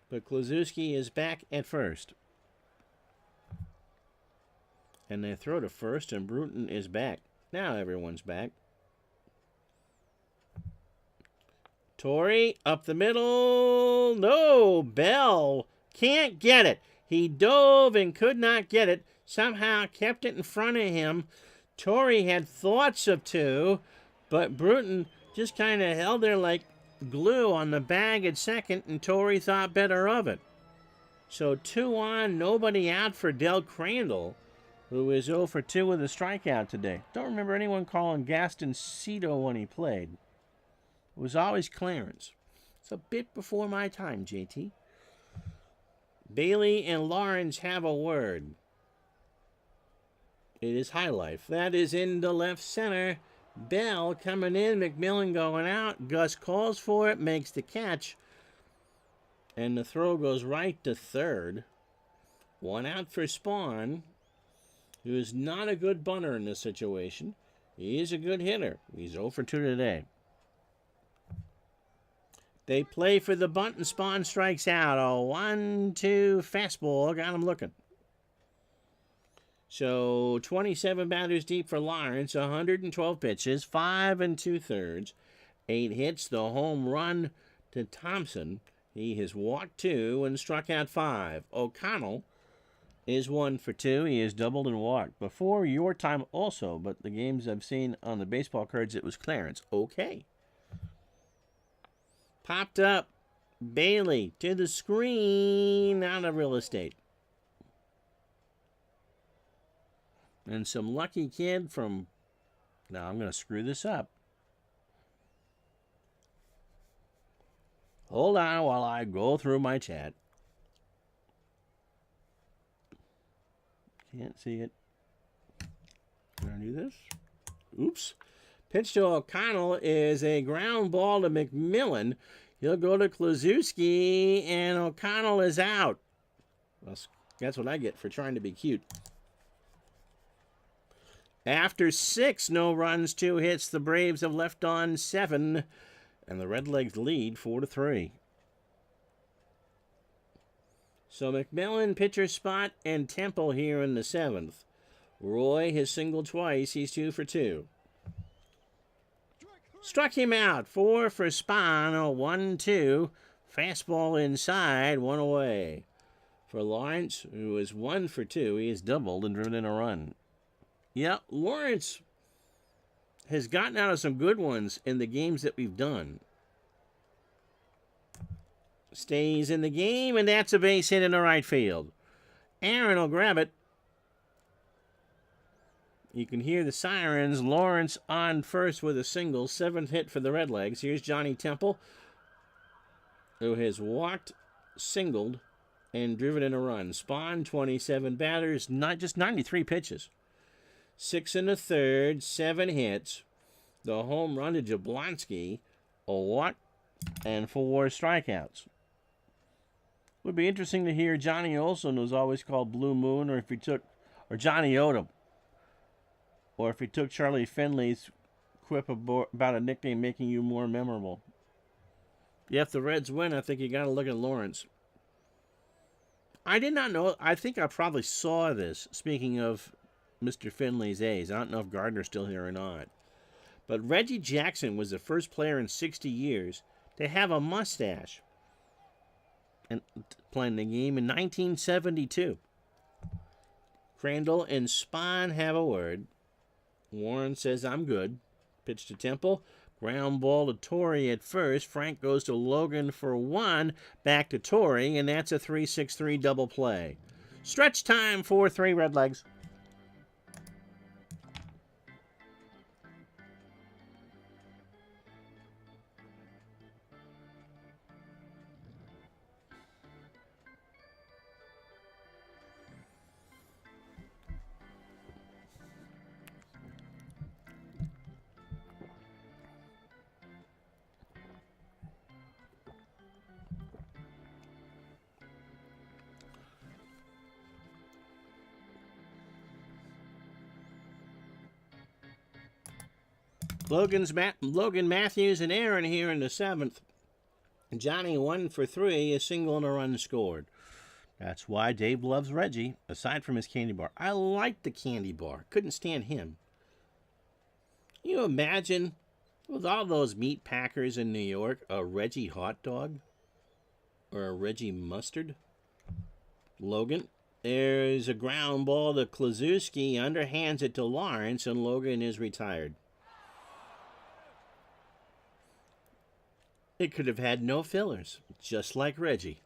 [SPEAKER 1] but Kluszewski is back at first. And they throw to first, and Bruton is back. Now everyone's back. Torrey up the middle. No, Bell can't get it. He dove and could not get it. Somehow kept it in front of him. Torrey had thoughts of 2, But Bruton just kind of held there like glue on the bag at second, and Torrey thought better of it. So 2 on, nobody out for Del Crandall, who is 0 for 2 with a strikeout today. Don't remember anyone calling Gaston Cito when he played. It was always Clarence. It's a bit before my time, JT. Bailey and Lawrence have a word. It is High Life. That is into left center. Bell coming in, McMillan going out. Gus calls for it, makes the catch. And the throw goes right to third. 1 out for Spawn, who is not a good bunter in this situation. He is a good hitter. He's 0 for 2 today. They play for the bunt, and Spawn strikes out. A 1-2 fastball. Got him looking. So 27 batters deep for Lawrence. 112 pitches. 5 2/3. 8 hits. The home run to Thompson. He has walked 2 and struck out 5. O'Connell is 1 for 2. He has doubled and walked. Before your time also, but the games I've seen on the baseball cards, it was Clarence. Okay. Popped up. Bailey to the screen. Out of real estate. And some lucky kid from... Now I'm going to screw this up. Hold on while I go through my chat. Can't see it. Can I do this? Oops. Pitch to O'Connell is a ground ball to McMillan. He'll go to Klazuski, and O'Connell is out. That's what I get for trying to be cute. After 6, no runs, 2 hits, the Braves have left on 7, and the Redlegs lead 4-3. So McMillan, pitcher spot, and Temple here in the 7th. Roy has singled twice. He's 2 for 2. Struck him out. 4 for Spahn. A 1-2. Fastball inside. 1 away. For Lawrence, who is 1 for 2, he has doubled and driven in a run. Yeah, Lawrence has gotten out of some good ones in the games that we've done. Stays in the game, and that's a base hit in the right field. Aaron will grab it. You can hear the sirens. Lawrence on first with a single. 7th hit for the Redlegs. Here's Johnny Temple, who has walked, singled, and driven in a run. Spawn, 27 batters, not just 93 pitches. 6 1/3, 7 hits. The home run to Jablonski, a walk, and 4 strikeouts. Would be interesting to hear Johnny Olson, who's always called Blue Moon, or if he took, or Johnny Odom, or if he took Charlie Finley's quip about a nickname making you more memorable. Yeah, if the Reds win, I think you got to look at Lawrence. I did not know. I think I probably saw this. Speaking of Mr. Finley's A's, I don't know if Gardner's still here or not. But Reggie Jackson was the first player in 60 years to have a mustache and playing the game in 1972. Crandall and Spahn have a word. Warren says, I'm good. Pitch to Temple. Ground ball to Torrey at first. Frank goes to Logan for 1. Back to Torrey, and that's a 3-6-3 double play. Stretch time, 4-3 Redlegs. Logan Matthews and Aaron here in the 7th. Johnny 1 for 3, a single and a run scored. That's why Dave loves Reggie, aside from his candy bar. I liked the candy bar. Couldn't stand him. You imagine, with all those meat packers in New York, a Reggie hot dog? Or a Reggie mustard? Logan. There's a ground ball to Klazuski. Underhands it to Lawrence, and Logan is retired. It could have had no fillers, just like Reggie.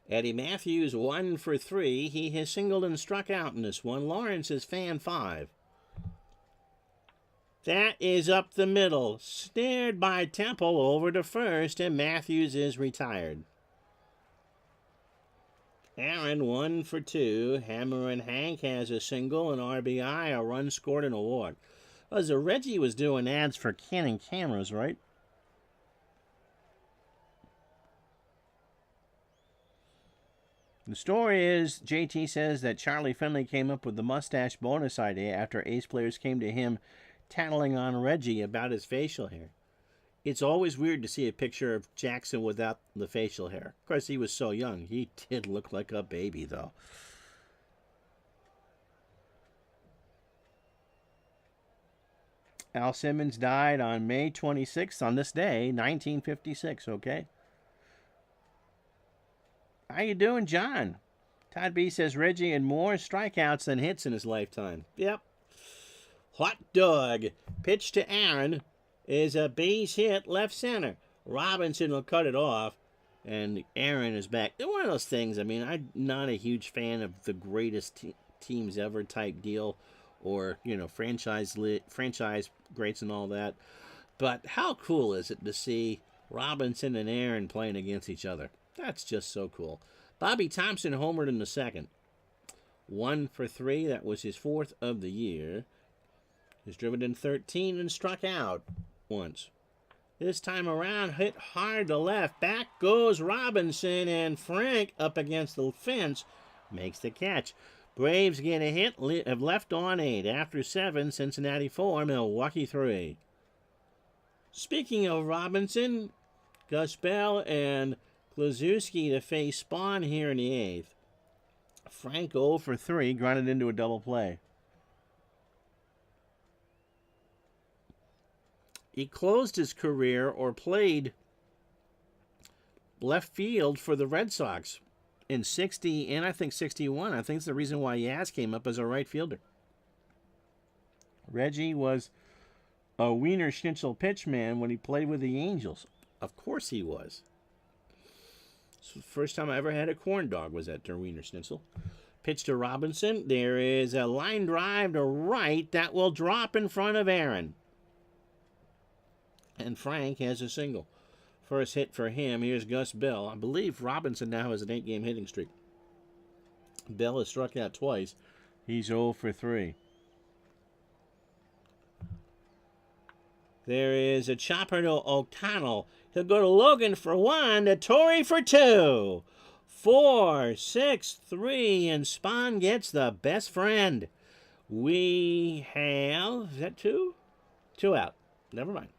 [SPEAKER 1] Eddie Matthews 1 for 3. He has singled and struck out in this one. Lawrence is fan 5. That is up the middle. Snared by Temple over to first, and Matthews is retired. Aaron 1 for 2. Hammer and Hank has a single, an RBI, a run scored, and a walk. So Reggie was doing ads for Canon cameras, right? The story is, JT says that Charlie Finley came up with the mustache bonus idea after Ace players came to him tattling on Reggie about his facial hair. It's always weird to see a picture of Jackson without the facial hair. Of course, he was so young. He did look like a baby, though. Al Simmons died on May 26th, on this day, 1956, okay? How you doing, John? Todd B says Reggie had more strikeouts than hits in his lifetime. Yep. Hot dog. Pitch to Aaron is a base hit left center. Robinson will cut it off, and Aaron is back. It's one of those things, I mean, I'm not a huge fan of the greatest teams ever type deal, or, you know, franchise greats and all that. But how cool is it to see Robinson and Aaron playing against each other? That's just so cool. Bobby Thompson homered in the second. 1 for 3. That was his 4th of the year. He's driven in 13 and struck out once. This time around, hit hard to left. Back goes Robinson, and Frank up against the fence makes the catch. Braves get a hit, have left on 8. After 7, Cincinnati 4, Milwaukee 3. Speaking of Robinson, Gus Bell and Kluszewski to face Spawn here in the 8th. Frank 0 for 3, grounded into a double play. He closed his career or played left field for the Red Sox in 60 and I think 61. I think it's the reason why Yaz came up as a right fielder. Reggie was a Wiener Schnitzel pitchman when he played with the Angels. Of course he was. So the first time I ever had a corn dog was at der Wiener Schnitzel. Pitch to Robinson. There is a line drive to right that will drop in front of Aaron. And Frank has a single. First hit for him. Here's Gus Bell. I believe Robinson now has an 8-game hitting streak. Bell has struck out twice. He's 0 for 3. There is a chopper to O'Connell. He'll go to Logan for 1, to Torrey for 2. 4, 6, 3, and Spahn gets the best friend. We have, is that 2? 2 out. Never mind.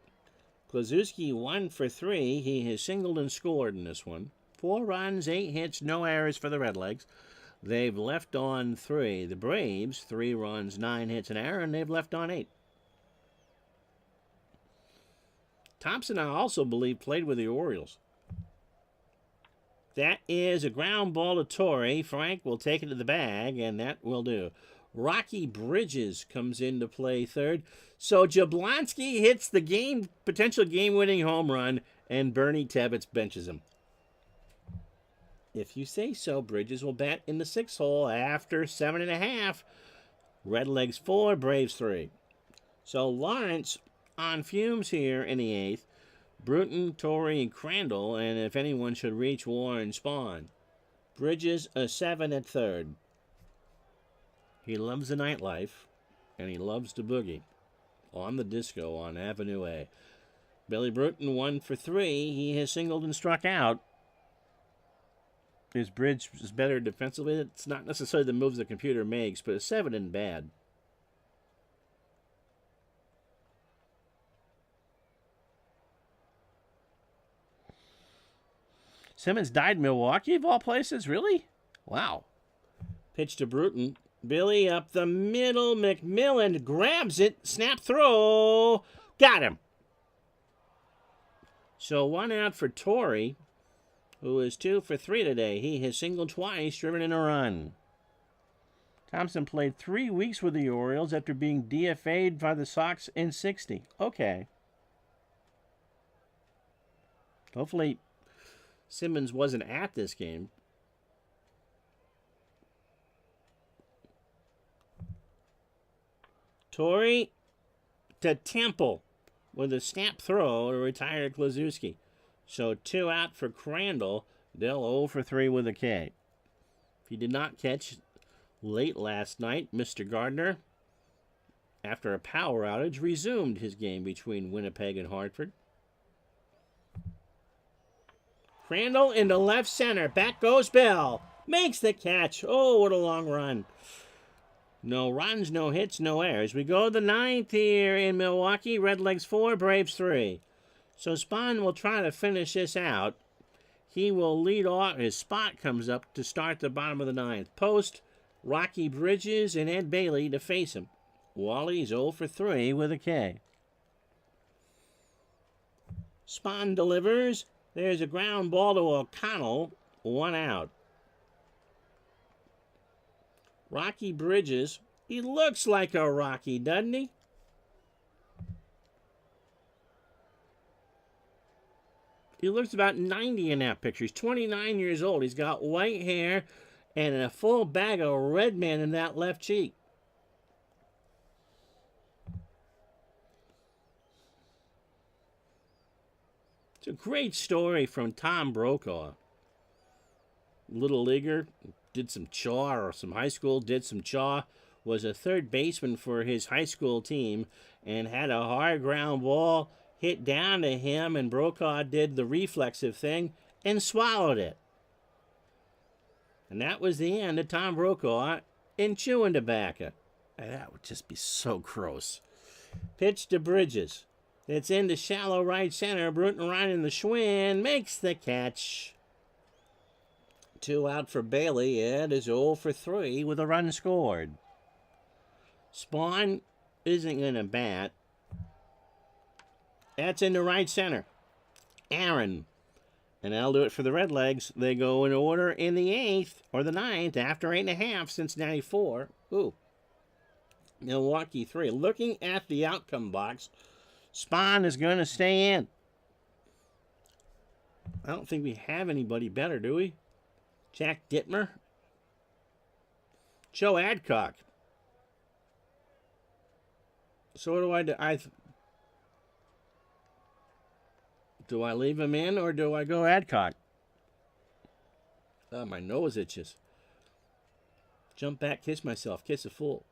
[SPEAKER 1] Kluszewski 1 for 3. He has singled and scored in this one. 4 runs, 8 hits, no errors for the Redlegs. They've left on 3. The Braves, 3 runs, 9 hits, and error, and they've left on 8. Thompson, I also believe, played with the Orioles. That is a ground ball to Torrey. Frank will take it to the bag, and that will do. Rocky Bridges comes into play third. So Jablonski hits the potential game-winning home run, and Bernie Tebbetts benches him. If you say so, Bridges will bat in the 6th hole after 7.5. Redlegs 4, Braves 3. So Lawrence on fumes here in the 8th. Bruton, Torrey, and Crandall, and if anyone should reach, Warren Spahn. Bridges a 7 at third. He loves the nightlife, and he loves to boogie on the disco on Avenue A. Billy Bruton 1 for 3. He has singled and struck out. His bridge is better defensively. It's not necessarily the moves the computer makes, but a 7 isn't bad. Simmons died in Milwaukee, of all places? Really? Wow. Pitch to Bruton. Billy up the middle. McMillan grabs it. Snap throw. Got him. So 1 out for Torrey, who is 2 for 3 today. He has singled twice, driven in a run. Thompson played 3 weeks with the Orioles after being DFA'd by the Sox in 60. Okay. Hopefully Simmons wasn't at this game. Torrey to Temple with a snap throw to retire Klaczewski. So 2 out for Crandall. They'll 0 for 3 with a K. If you did not catch late last night, Mr. Gardner, after a power outage, resumed his game between Winnipeg and Hartford. Crandall into left center. Back goes Bell. Makes the catch. Oh, what a long run. No runs, no hits, no errors. We go to the 9th here in Milwaukee. Redlegs 4, Braves 3. So Spahn will try to finish this out. He will lead off. His spot comes up to start the bottom of the 9th. Post, Rocky Bridges and Ed Bailey to face him. Wally's 0 for 3 with a K. Spahn delivers. There's a ground ball to O'Connell. 1 out. Rocky Bridges. He looks like a Rocky, doesn't he? He looks about 90 in that picture. He's 29 years old. He's got white hair and a full bag of red man in that left cheek. It's a great story from Tom Brokaw. Little leaguer, did some chaw, or some high school, did some chaw, was a third baseman for his high school team, and had a hard ground ball hit down to him, and Brokaw did the reflexive thing and swallowed it. And that was the end of Tom Brokaw in chewing tobacco. And that would just be so gross. Pitch to Bridges. It's into shallow right center. Bruton Ryan in the Schwinn makes the catch. 2 out for Bailey. Ed is 0 for 3 with a run scored. Spahn isn't going to bat. That's into right center. Aaron. And that'll do it for the Redlegs. They go in order in the 8th or the 9th after 8.5 Cincinnati 4. Ooh. Milwaukee 3. Looking at the outcome box, Spahn is going to stay in. I don't think we have anybody better, do we? Jack Dittmer. Joe Adcock. So what do I do? Do I leave him in or do I go Adcock? Oh, my nose itches. Jump back, kiss myself, kiss a fool.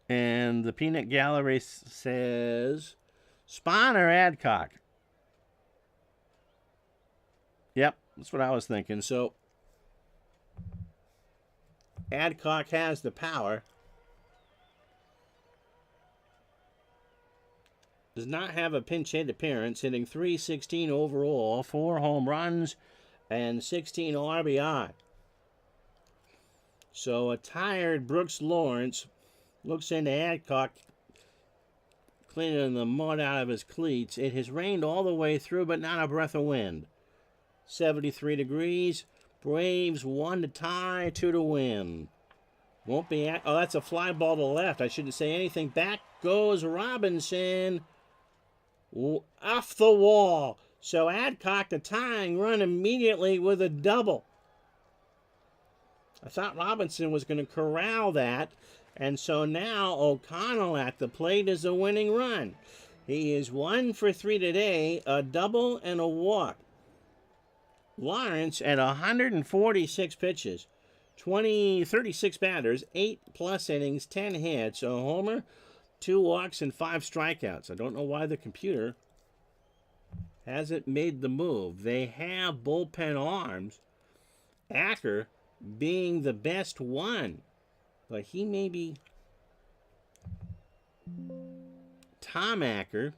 [SPEAKER 1] And the Peanut Gallery says Spahn or Adcock? Yep, that's what I was thinking. So Adcock has the power. Does not have a pinch hit appearance, hitting .316 overall, 4 home runs, and 16 RBI. So a tired Brooks Lawrence looks into Adcock, cleaning the mud out of his cleats. It has rained all the way through, but not a breath of wind. 73 degrees. Braves 1 to tie, 2 to win. Won't be at. Oh, that's a fly ball to left. I shouldn't say anything. Back goes Robinson. Off the wall. So Adcock, the tying run immediately with a double. I thought Robinson was going to corral that. And so now O'Connell at the plate is a winning run. He is 1 for 3 today, a double and a walk. Lawrence at 146 pitches, 36 batters, 8+ innings, 10 hits, a homer, 2 walks, and 5 strikeouts. I don't know why the computer hasn't made the move. They have bullpen arms. Acker being the best one. But he may be Tom Acker.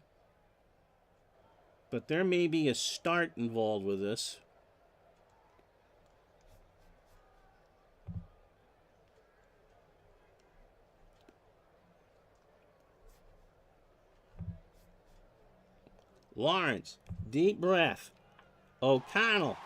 [SPEAKER 1] But there may be a start involved with this. Lawrence, deep breath. O'Connell,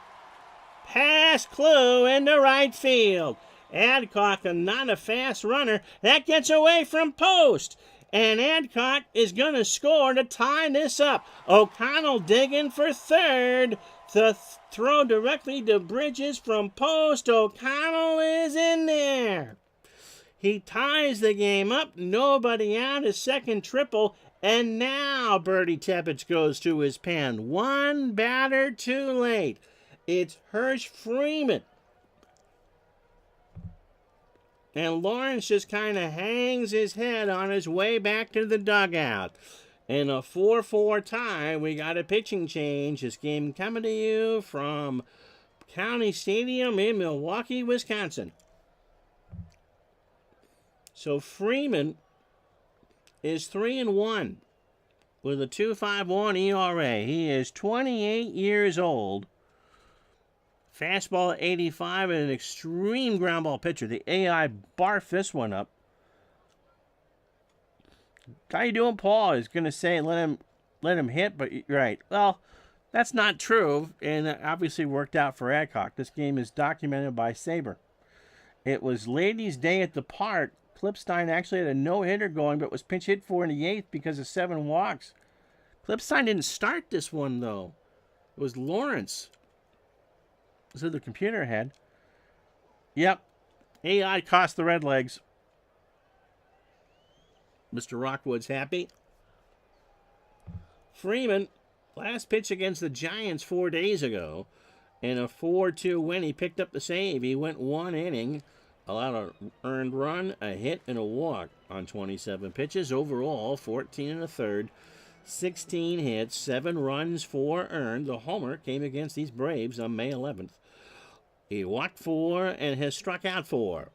[SPEAKER 1] pass clue into right field. Adcock, not a fast runner. That gets away from post. And Adcock is going to score to tie this up. O'Connell digging for third. The throw directly to Bridges from post. O'Connell is in there. He ties the game up. Nobody out. His second triple. And now Bertie Teppich goes to his pen. One batter too late. It's Hirsch Freeman. And Lawrence just kind of hangs his head on his way back to the dugout. In a 4-4 tie, we got a pitching change. This game coming to you from County Stadium in Milwaukee, Wisconsin. So Freeman is 3-1 with a 2.51 ERA. He is 28 years old. Fastball at 85 and an extreme ground ball pitcher. The AI barfed this one up. How you doing, Paul? Is going to say let him hit, but right. Well, that's not true, and it obviously worked out for Adcock. This game is documented by Saber. It was Ladies' Day at the park. Klipstein actually had a no-hitter going, but was pinch hit for in the 8th because of 7 walks. Klipstein didn't start this one, though. It was Lawrence. So the computer had. Yep. AI cost the Redlegs. Mr. Rockwood's happy. Freeman, last pitch against the Giants 4 days ago. In a 4-2 win, he picked up the save. He went 1 inning, allowed an earned run, a hit, and a walk on 27 pitches. Overall, 14 1/3, 16 hits, 7 runs, 4 earned. The homer came against these Braves on May 11th. He walked 4 and has struck out 4.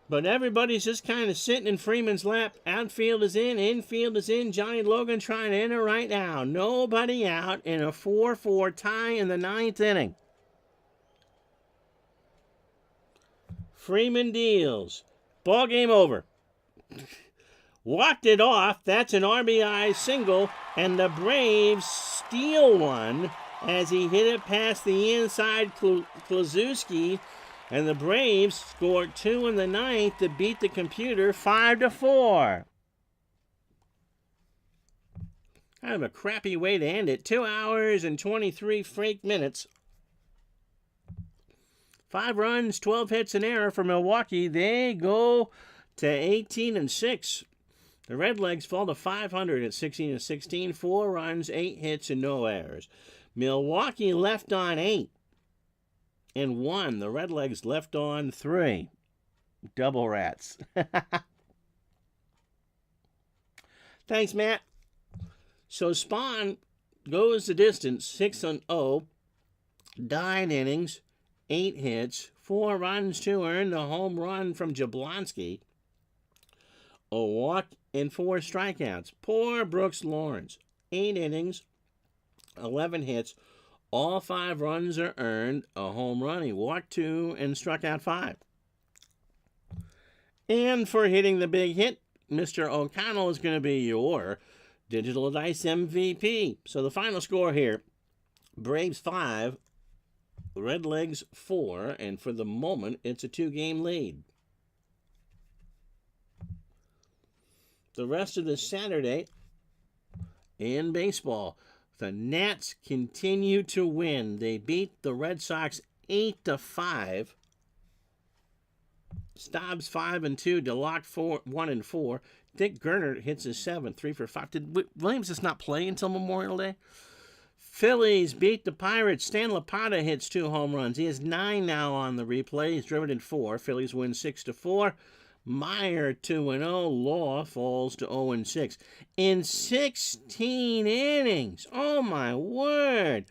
[SPEAKER 1] But everybody's just kind of sitting in Freeman's lap. Outfield is in, infield is in. Johnny Logan trying to enter right now. Nobody out in a 4-4 tie in the 9th inning. Freeman deals. Ball game over. Walked it off. That's an RBI single. And the Braves steal one as he hit it past the inside Klazuski. And the Braves scored 2 in the 9th to beat the computer 5-4. Kind of a crappy way to end it. 2 hours and 23 fake minutes. 5 runs, 12 hits, and error for Milwaukee. They go to 18-6. The Redlegs fall to 500 at 16-16. 4 runs, 8 hits, and no errors. Milwaukee left on 8 and 1. The Redlegs left on 3. Double rats. Thanks, Matt. So Spawn goes the distance, 6-0, 9 innings, 8 hits, 4 runs, 2 earned, a home run from Jablonski, a walk, and 4 strikeouts. Poor Brooks Lawrence, 8 innings, 11 hits, all 5 runs are earned, a home run. He walked 2 and struck out 5. And for hitting the big hit, Mr. O'Connell is going to be your Digital Dice MVP. So the final score here, Braves 5, Redlegs 4, and for the moment, it's a 2-game lead. The rest of the Saturday in baseball, the Nats continue to win. They beat the Red Sox 8-5. Stobbs 5-2, DeLocke 1-4. Dick Gernert hits his 7th, 3 for 5. Did Williams just not play until Memorial Day? Phillies beat the Pirates. Stan Lapata hits 2 home runs. He has 9 now on the replay. He's driven in 4. Phillies win 6-4. Meyer 2-0. Law falls to 0-6. In 16 innings. Oh, my word.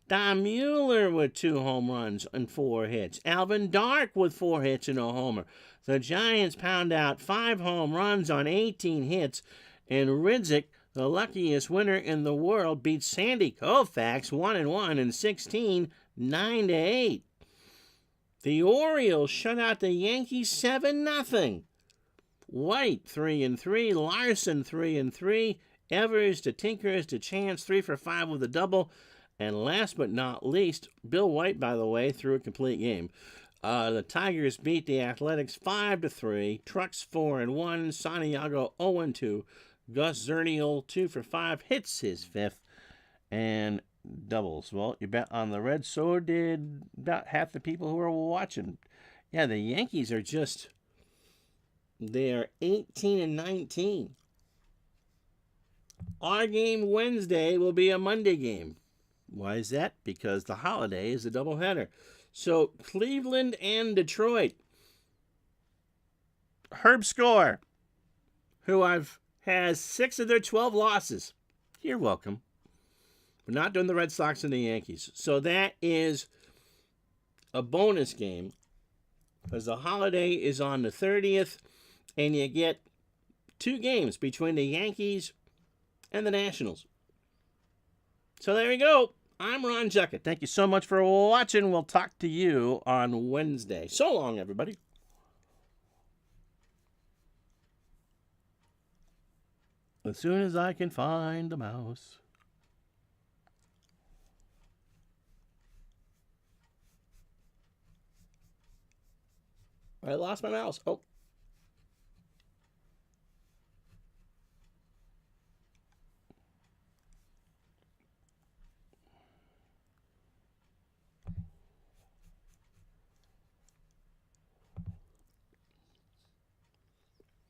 [SPEAKER 1] Don Mueller with 2 home runs and 4 hits. Alvin Dark with 4 hits and a homer. The Giants pound out 5 home runs on 18 hits. And Ridzik, the luckiest winner in the world, beats Sandy Koufax 1-1 in 16, 9-8. The Orioles shut out the Yankees 7-0. White 3-3, Larson 3-3, Evers to Tinkers to Chance 3 for 5 with a double. And last but not least, Bill White, by the way, threw a complete game. The Tigers beat the Athletics 5-3. Trucks 4-1. Santiago 0-2. Gus Zernial 2-for-5 hits his fifth and doubles. Well, you bet on the Reds. So did about half the people who were watching. Yeah, the Yankees are they are 18-19. Our game Wednesday will be a Monday game. Why is that? Because the holiday is a doubleheader. So Cleveland and Detroit. Herb Score, who has 6 of their 12 losses. You're welcome. We're not doing the Red Sox and the Yankees. So that is a bonus game because the holiday is on the 30th, and you get 2 games between the Yankees and the Nationals. So there you go. I'm Ron Juckett. Thank you so much for watching. We'll talk to you on Wednesday. So long, everybody. As soon as I can find the mouse. I lost my mouse. Oh.